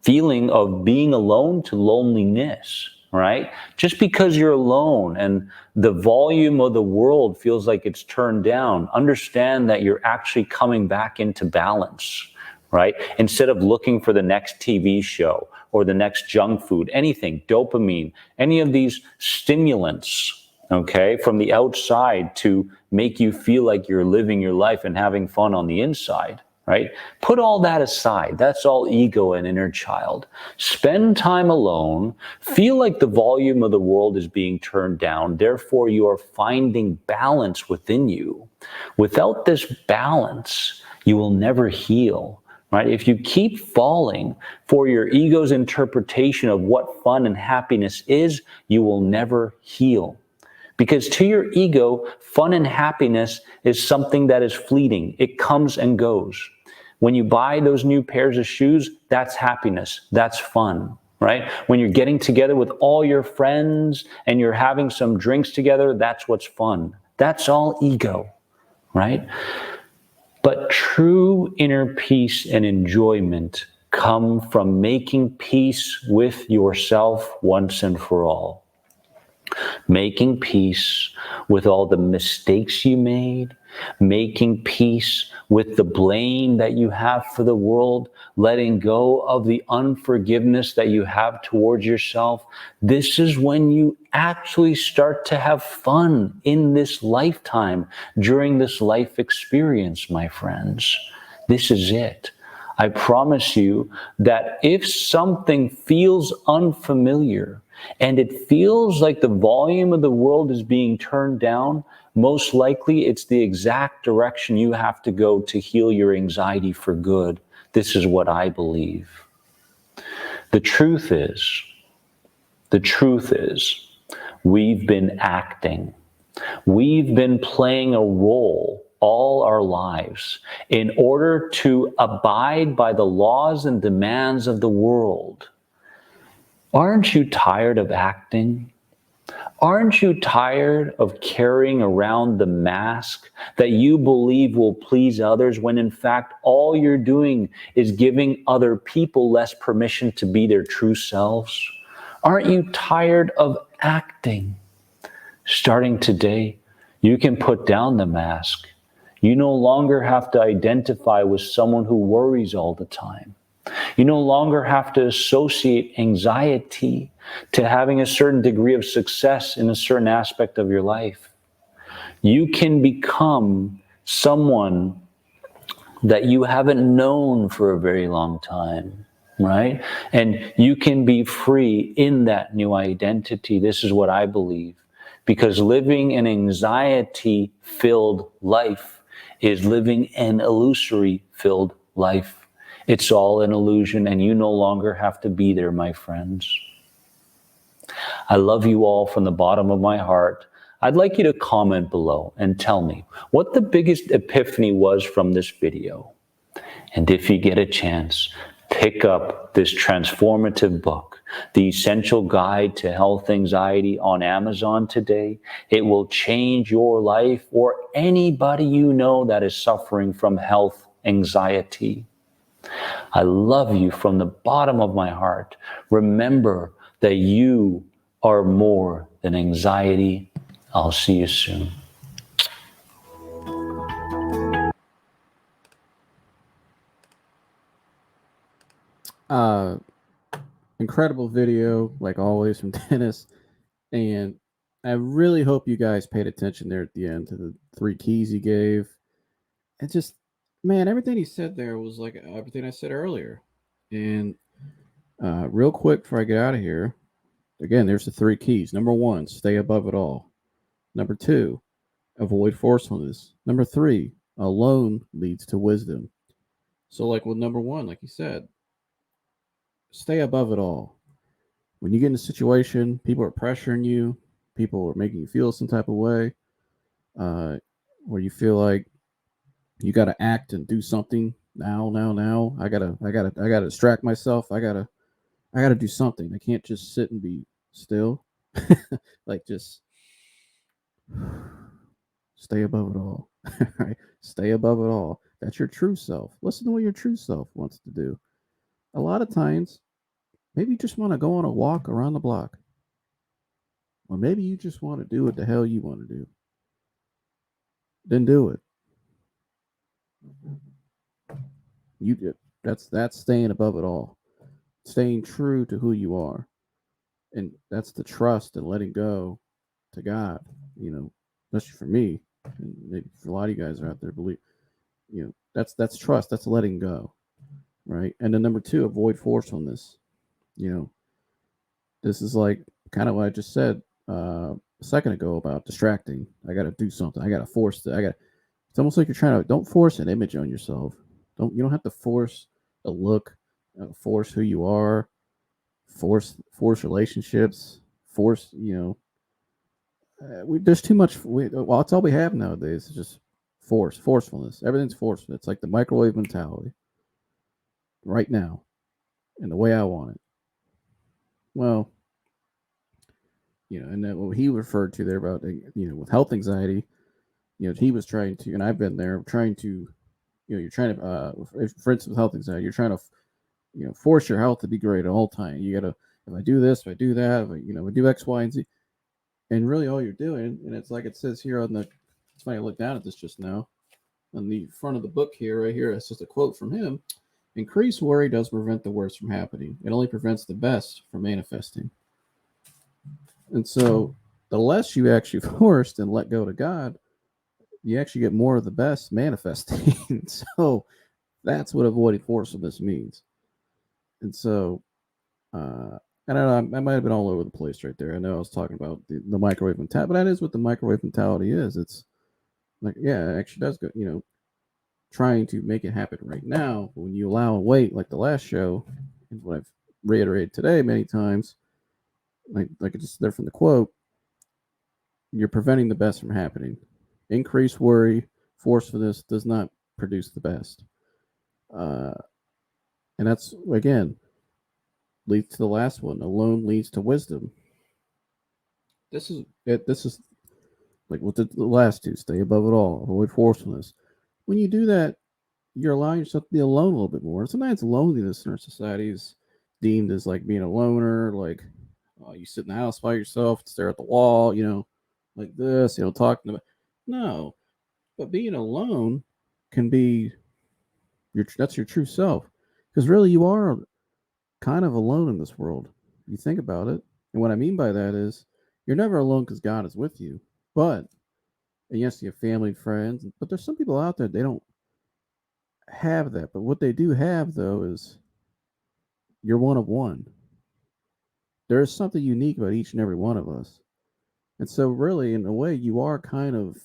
feeling of being alone to loneliness, right? Just because you're alone and the volume of the world feels like it's turned down, understand that you're actually coming back into balance, right? Instead of looking for the next TV show or the next junk food, anything, dopamine, any of these stimulants, okay, from the outside to make you feel like you're living your life and having fun on the inside, right? Put all that aside. That's all ego and inner child. Spend time alone. Feel like the volume of the world is being turned down. Therefore, you are finding balance within you. Without this balance, you will never heal. Right? If you keep falling for your ego's interpretation of what fun and happiness is, you will never heal. Because to your ego, fun and happiness is something that is fleeting. It comes and goes. When you buy those new pairs of shoes, that's happiness. That's fun, right? When you're getting together with all your friends and you're having some drinks together, that's what's fun. That's all ego, right? But true inner peace and enjoyment come from making peace with yourself once and for all. Making peace with all the mistakes you made, making peace with the blame that you have for the world, letting go of the unforgiveness that you have towards yourself. This is when you actually start to have fun in this lifetime, during this life experience, my friends. This is it. I promise you that if something feels unfamiliar and it feels like the volume of the world is being turned down, most likely it's the exact direction you have to go to heal your anxiety for good. This is what I believe. The truth is, we've been acting. We've been playing a role all our lives in order to abide by the laws and demands of the world. Aren't you tired of acting? Aren't you tired of carrying around the mask that you believe will please others when in fact all you're doing is giving other people less permission to be their true selves? Aren't you tired of acting? Starting today, you can put down the mask. You no longer have to identify with someone who worries all the time. You no longer have to associate anxiety to having a certain degree of success in a certain aspect of your life. You can become someone that you haven't known for a very long time. right? And you can be free in that new identity. This is what I believe. Because living an anxiety filled life is living an illusory filled life. It's all an illusion, and you no longer have to be there, my friends. I love you all from the bottom of my heart. I'd like you to comment below and tell me what the biggest epiphany was from this video. And if you get a chance, pick up this transformative book, The Essential Guide to Health Anxiety, on Amazon today. It will change your life or anybody you know that is suffering from health anxiety. I love you from the bottom of my heart. Remember that you are more than anxiety. I'll see you soon. Uh, Incredible video, like always, from Dennis. And I really hope you guys paid attention there at the end to the 3 keys he gave. And just, man, everything he said there was like everything I said earlier. And real quick before I get out of here, again, there's the 3 keys. Number 1, stay above it all. Number 2, avoid forcefulness. Number 3, alone leads to wisdom. So, like with number 1, like you said, stay above it all. When you get in a situation, people are pressuring you, people are making you feel some type of way, uh, where you feel like you got to act and do something now. I gotta distract myself. I gotta do something. I can't just sit and be still. Like just stay above it all. Right? Stay above it all. That's your true self. Listen to what your true self wants to do. A lot of times, maybe you just want to go on a walk around the block. Or maybe you just want to do what the hell you want to do. Then do it. You did. That's staying above it all. Staying true to who you are. And that's the trust and letting go to God, especially for me, and maybe for a lot of you guys are out there believe, that's trust, that's letting go, right? And then number 2, avoid forcefulness. You know, this is like kind of what I just said a second ago about distracting. I got to do something. I got to force it. It's almost like you're trying to. Don't force an image on yourself. You don't have to force a look, force who you are, force relationships, force there's too much. Well, that's all we have nowadays. It's just forcefulness. Everything's forceful. It's like the microwave mentality. Right now, and the way I want it. Well, and then what he referred to there about with health anxiety, he was trying to, and I've been there, trying to, you're trying to, for instance, with health anxiety, you're trying to, force your health to be great at all time. You gotta, if I do this, if I do that, if I do X, Y, and Z, and really all you're doing, and it's like it says here on the, it's funny, I looked down at this just now, on the front of the book here, right here, it's just a quote from him. Increased worry does prevent the worst from happening. It only prevents the best from manifesting. And so the less you actually forced and let go to God, you actually get more of the best manifesting. So that's what avoiding forcefulness means. And so, I don't know, I might have been all over the place right there. I know I was talking about the microwave mentality, but that is what the microwave mentality is. It's like, yeah, it actually does go, trying to make it happen right now. But when you allow and wait, like the last show, and what I've reiterated today many times, like it's just there from the quote, you're preventing the best from happening. Increased worry, forcefulness does not produce the best. Uh, and that's, again, leads to the last one. Alone leads to wisdom. This is it. This is like with the last 2, stay above it all, avoid forcefulness. When you do that, you're allowing yourself to be alone a little bit more. Sometimes loneliness in our society is deemed as like being a loner, like you sit in the house by yourself, stare at the wall, like this, talking about. No, but being alone can be that's your true self, because really you are kind of alone in this world. If you think about it, and what I mean by that is you're never alone because God is with you. But and yes, you have family, friends, but there's some people out there they don't have that. But what they do have though is You're one of one. There is something unique about each and every one of us. And so, really, in a way, you are kind of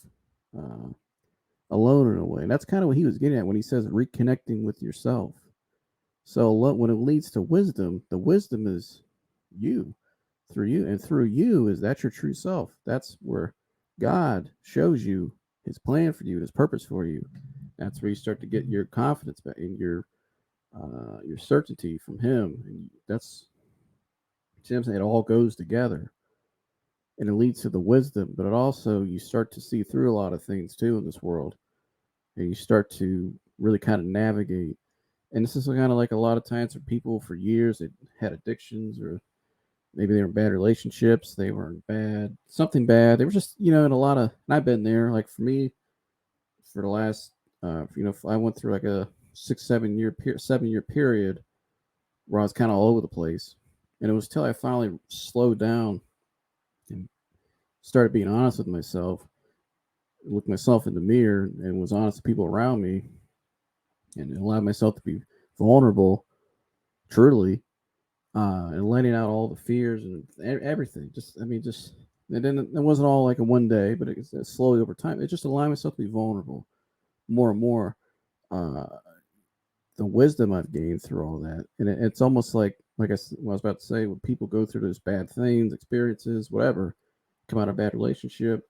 uh, alone in a way. And that's kind of what he was getting at when he says reconnecting with yourself. So, when it leads to wisdom, the wisdom is you, through you. And through you is that's your true self. That's where God shows you his plan for you, his purpose for you. That's where you start to get your confidence back and your certainty from him. And that's, see what I'm saying? It all goes together and it leads to the wisdom, but it also, you start to see through a lot of things too in this world, and you start to really kind of navigate. And this is kind of like a lot of times for people for years that had addictions, or maybe they were in bad relationships, they were in bad something bad. They were just, in a lot of, and I've been there. Like for me, for the last, I went through like a 7 year period where I was kind of all over the place, and it was till I finally slowed down and started being honest with myself, looked myself in the mirror, and was honest with people around me, and allowed myself to be vulnerable, truly, and letting out all the fears and everything. Just, I mean, just, and then it wasn't all like a one day, but it's slowly over time. It just allowed myself to be vulnerable more and more. Uh, the wisdom I've gained through all that, and it's almost like what I was about to say, when people go through those bad things, experiences, whatever, come out of a bad relationship,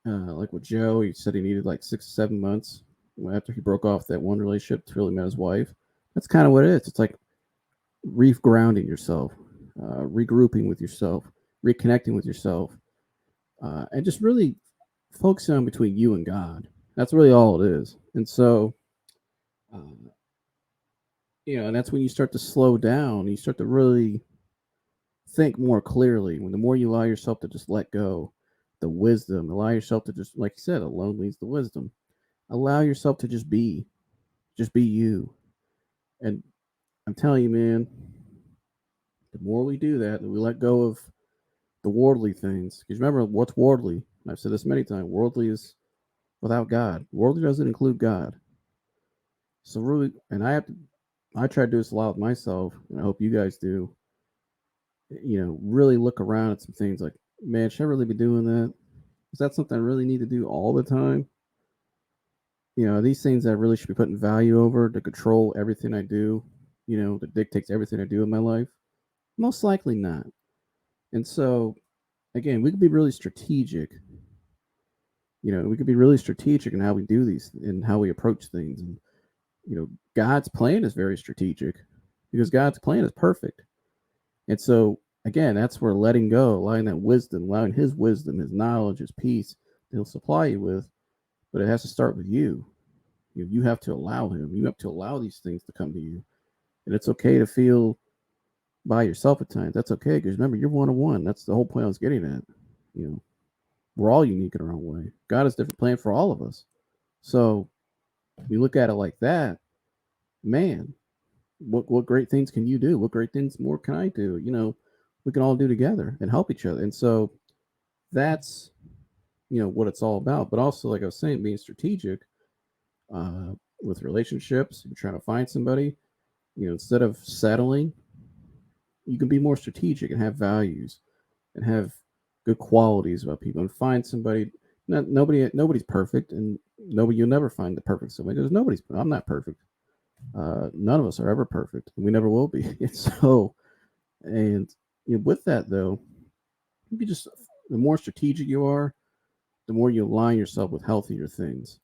like with Joe, he said he needed like 6 7 months after he broke off that one relationship to really met his wife. That's kind of what it is. It's like reef grounding yourself, regrouping with yourself, reconnecting with yourself, and just really focusing on between you and God. That's really all it is. And so, uh, and that's when you start to slow down. You start to really think more clearly. When the more you allow yourself to just let go, the wisdom, allow yourself to just, like you said, alone leads the wisdom. Allow yourself to just be you. And I'm telling you, man, the more we do that, and we let go of the worldly things, because remember what's worldly. And I've said this many times. Worldly is without God. Worldly doesn't include God. So really, and I try to do this a lot with myself, and I hope you guys do. Really look around at some things like, man, should I really be doing that? Is that something I really need to do all the time? These things I really should be putting value over to control everything I do, that dictates everything I do in my life? Most likely not. And so, again, we could be really strategic. We could be really strategic in how we do these and how we approach things. And, God's plan is very strategic because God's plan is perfect. And so, again, that's where letting go, allowing that wisdom, allowing his wisdom, his knowledge, his peace, he'll supply you with. But it has to start with you. You have to allow him. You have to allow these things to come to you. And it's okay to feel by yourself at times. That's okay, because remember, you're one on one. That's the whole point I was getting at. You know, we're all unique in our own way. God has a different plan for all of us. So we look at it like that, man. What great things can you do? What great things more can I do? We can all do together and help each other. And so that's what it's all about. But also, like I was saying, being strategic with relationships. You're trying to find somebody. Instead of settling, you can be more strategic and have values and have good qualities about people and find somebody. Nobody's perfect, and you'll never find the perfect somebody. There's nobody's. I'm not perfect. None of us are ever perfect, and we never will be. And with that though, you just, the more strategic you are, the more you align yourself with healthier things,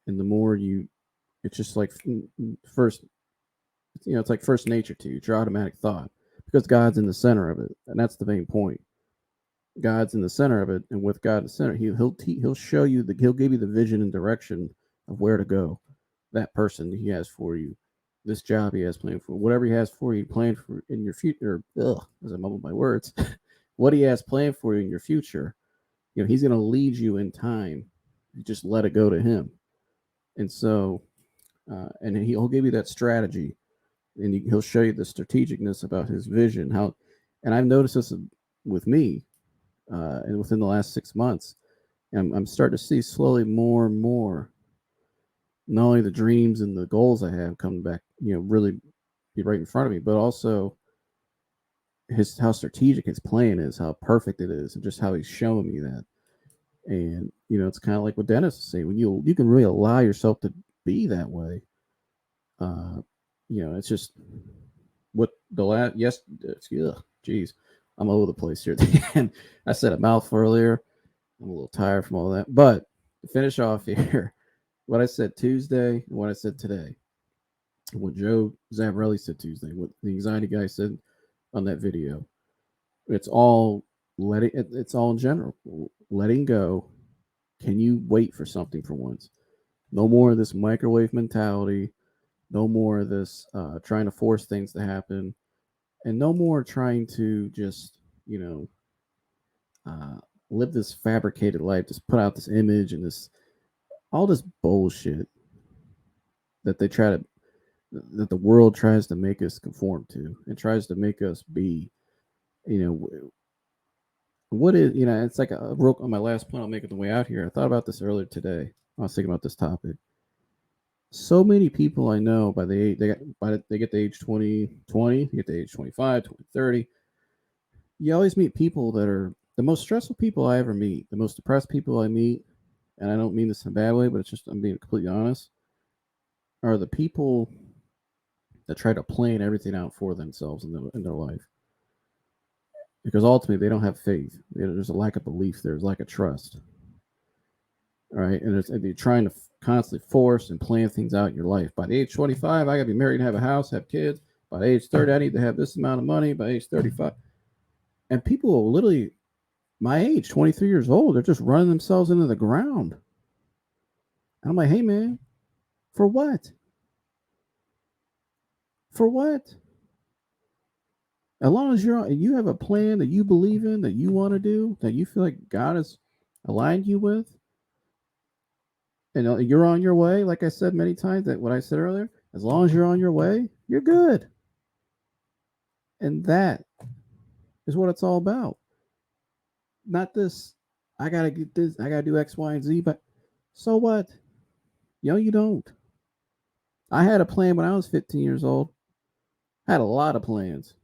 and the more you, it's just like first, it's like first nature to you. It's your automatic thought because God's in the center of it, and that's the main point. God's in the center of it, and with God in the center, he'll show you he'll give you the vision and direction of where to go. That person he has for you, this job he has planned for, whatever he has for you, planned for in your future. As I mumble my words, what he has planned for you in your future, he's going to lead you in time. You just let it go to him, and so, and he'll give you that strategy, and he'll show you the strategicness about his vision. How, and I've noticed this with me, and within the last 6 months, I'm starting to see slowly more and more, not only the dreams and the goals I have coming back, really be right in front of me, but also how strategic his plan is, how perfect it is, and just how he's showing me that. And it's kind of like what Dennis is saying, when you can really allow yourself to be that way. Uh, it's just what the last yes, geez, I'm all over the place here at the end. I said a mouthful earlier. I'm a little tired from all that, but to finish off here, what I said Tuesday and what I said today, what Joe Zavarelli said Tuesday, what the anxiety guy said on that video, it's all it's all in general, letting go. Can you wait for something for once? No more of this microwave mentality. No more of this trying to force things to happen, and no more trying to just uh, live this fabricated life, just put out this image and this all this bullshit that they try to that the world tries to make us conform to and tries to make us be. You know what is it's like a real on my last point I'll make it the way out here. I thought about this earlier today. I was thinking about this topic. So many people I know by the age they get to age 20, they get to age 25, 20, 30. You always meet people that are the most stressful people I ever meet, the most depressed people I meet, and I don't mean this in a bad way, but it's just I'm being completely honest, are the people that try to plan everything out for themselves in their life. Because ultimately they don't have faith. There's a lack of belief. There's a lack of trust. All right, and you're trying to constantly force and plan things out in your life. By the age 25, I got to be married and have a house, have kids. By the age 30, I need to have this amount of money. By age 35, and people will literally, my age, 23 years old, they're just running themselves into the ground. And I'm like, hey man, for what? For what? As long as you have a plan that you believe in, that you want to do, that you feel like God has aligned you with, and you're on your way. Like I said many times, that what I said earlier, as long as you're on your way, you're good. And that is what it's all about. Not this, I gotta get this, I gotta do X, Y, and Z, but so what? You don't. I had a plan when I was 15 years old. I had a lot of plans.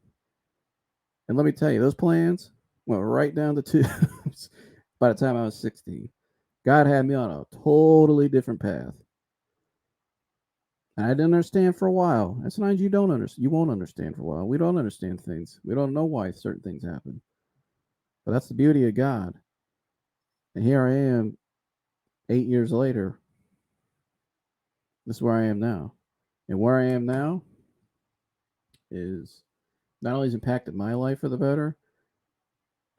And let me tell you, those plans went right down the tubes by the time I was 16. God had me on a totally different path. And I didn't understand for a while. Sometimes you don't understand. You won't understand for a while. We don't understand things. We don't know why certain things happen. But that's the beauty of God. And here I am, 8 years later. This is where I am now. And where I am now is not only has impacted my life for the better,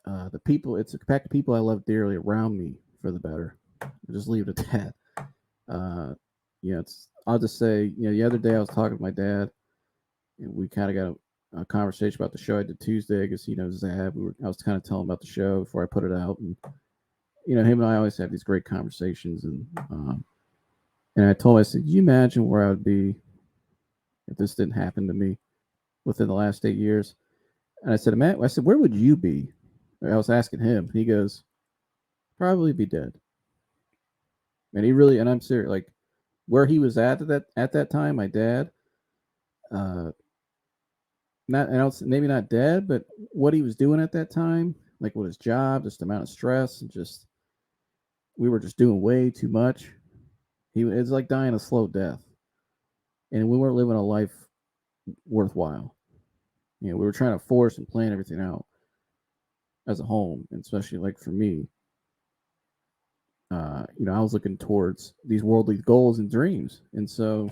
the people, it's impacted people I love dearly around me for the better. I'll just leave it at that. Uh, I'll just say, the other day I was talking to my dad, and we kind of got a conversation about the show I did Tuesday because he knows Zab. I was kind of telling him about the show before I put it out, and him and I always have these great conversations, and I told him, I said, "Can you imagine where I would be if this didn't happen to me within the last 8 years?" And I said, "Matt, I said, where would you be?" I was asking him. He goes, "Probably be dead." And he really, and I'm serious, like where he was at that time, my dad, uh, not I don't maybe not dead, but what he was doing at that time, like with his job, just the amount of stress, and just we were just doing way too much. It's like dying a slow death, and we weren't living a life worthwhile. We were trying to force and plan everything out as a home, and especially like for me, I was looking towards these worldly goals and dreams, and so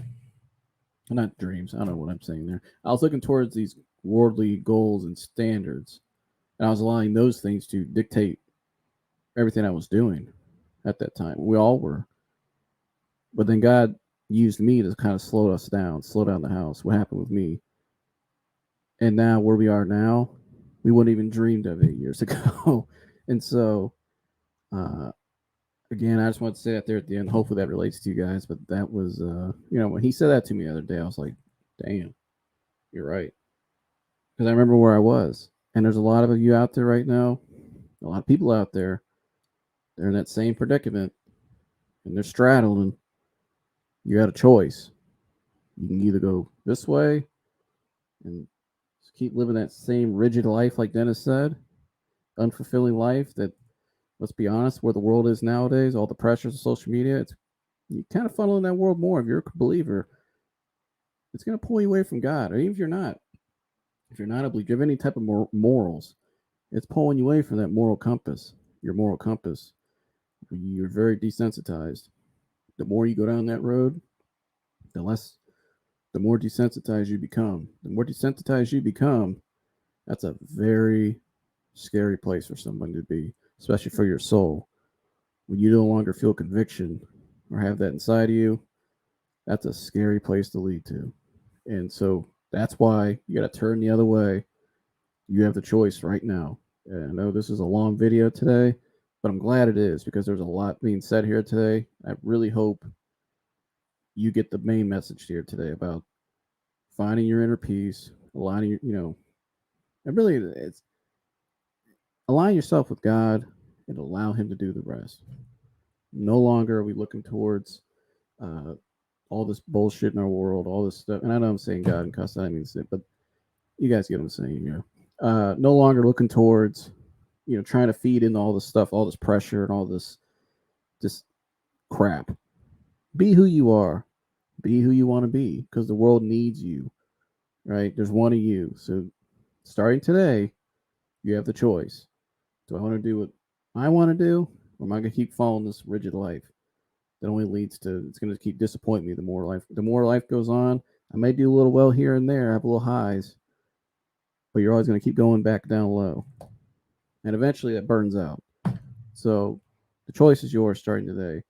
not dreams. I don't know what I'm saying there. I was looking towards these worldly goals and standards, and I was allowing those things to dictate everything I was doing at that time. We all were, but then God used me to kind of slow down the house. What happened with me, and now where we are now, we wouldn't even dreamed of 8 years ago, and so. Again, I just want to say that there at the end. Hopefully that relates to you guys. But that was, when he said that to me the other day, I was like, damn, you're right. Because I remember where I was. And there's a lot of you out there right now, a lot of people out there, they're in that same predicament and they're straddling. You got a choice. You can either go this way and just keep living that same rigid life, like Dennis said, unfulfilling life. That, let's be honest, where the world is nowadays, all the pressures of social media, it's you kind of funnel in that world more. If you're a believer, it's going to pull you away from God. Or even if you're not a believer, you have any type of morals, it's pulling you away from that moral compass. Your moral compass. You're very desensitized. The more you go down that road, the less, the more desensitized you become. The more desensitized you become, that's a very scary place for someone to be, especially for your soul. When you no longer feel conviction or have that inside of you, that's a scary place to lead to. And so that's why you got to turn the other way. You have the choice right now. And I know this is a long video today, but I'm glad it is because there's a lot being said here today. I really hope you get the main message here today about finding your inner peace, aligning, and really it's align yourself with God and allow Him to do the rest. No longer are we looking towards uh, all this bullshit in our world, all this stuff. And I know I'm saying God and cuss, I didn't mean to say it, but you guys get what I'm saying. No longer looking towards, trying to feed into all this stuff, all this pressure, and all this crap. Be who you are. Be who you want to be, because the world needs you. Right? There's one of you. So starting today, you have the choice. Do I want to do what I want to do, or am I going to keep following this rigid life that only leads to, it's going to keep disappointing me? The more life goes on, I may do a little well here and there, have a little highs, but you're always going to keep going back down low, and eventually that burns out. So the choice is yours starting today.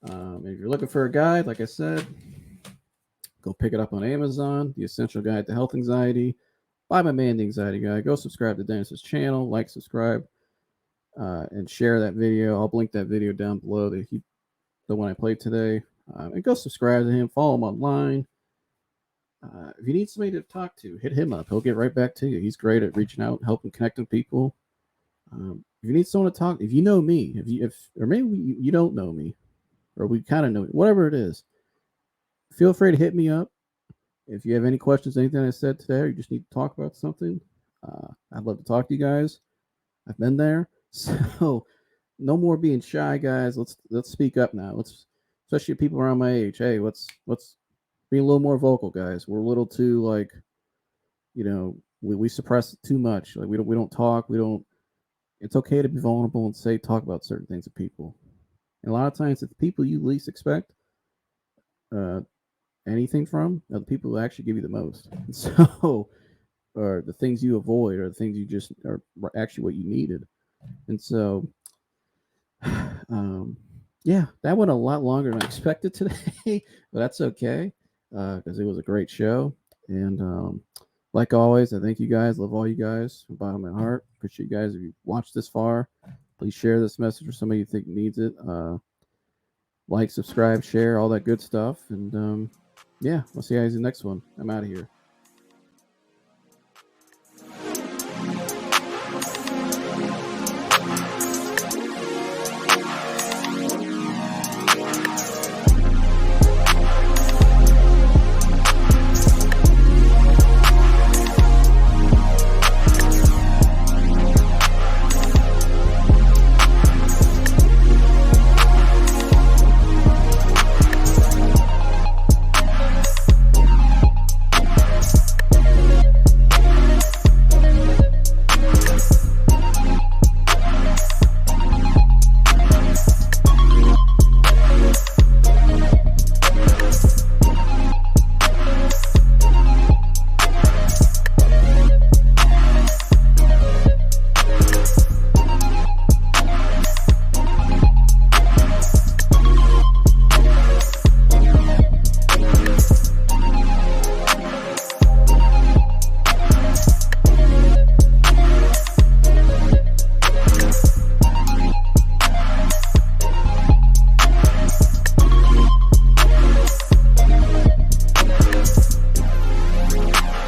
And if you're looking for a guide, like I said, go pick it up on Amazon, The Essential Guide to Health Anxiety by my man, The Anxiety Guy. Go subscribe to Dennis's channel, like, subscribe, and share that video. I'll link that video down below, the one I played today. And go subscribe to him, follow him online. If you need somebody to talk to, hit him up. He'll get right back to you. He's great at reaching out, helping, connecting people. If you need someone to talk, if you know me, or maybe you don't know me, or we kind of know, whatever it is, feel free to hit me up. If you have any questions, anything I said today, or you just need to talk about something, I'd love to talk to you guys. I've been there, so no more being shy, guys. Let's speak up now. Especially people around my age. Hey, let's be a little more vocal, guys. We're a little too like, we suppress it too much. Like we don't talk. We don't. It's okay to be vulnerable and talk about certain things with people. And a lot of times, it's the people you least expect uh, anything from are the people who actually give you the most. And so, or the things you avoid, or the things you just are actually what you needed. And so, yeah, that went a lot longer than I expected today, but that's okay because it was a great show. And like always, I thank you guys. Love all you guys from the bottom of my heart. Appreciate you guys. If you watched this far, please share this message with somebody you think needs it. Like, subscribe, share, all that good stuff. And yeah, we'll see you guys in the next one. I'm out of here.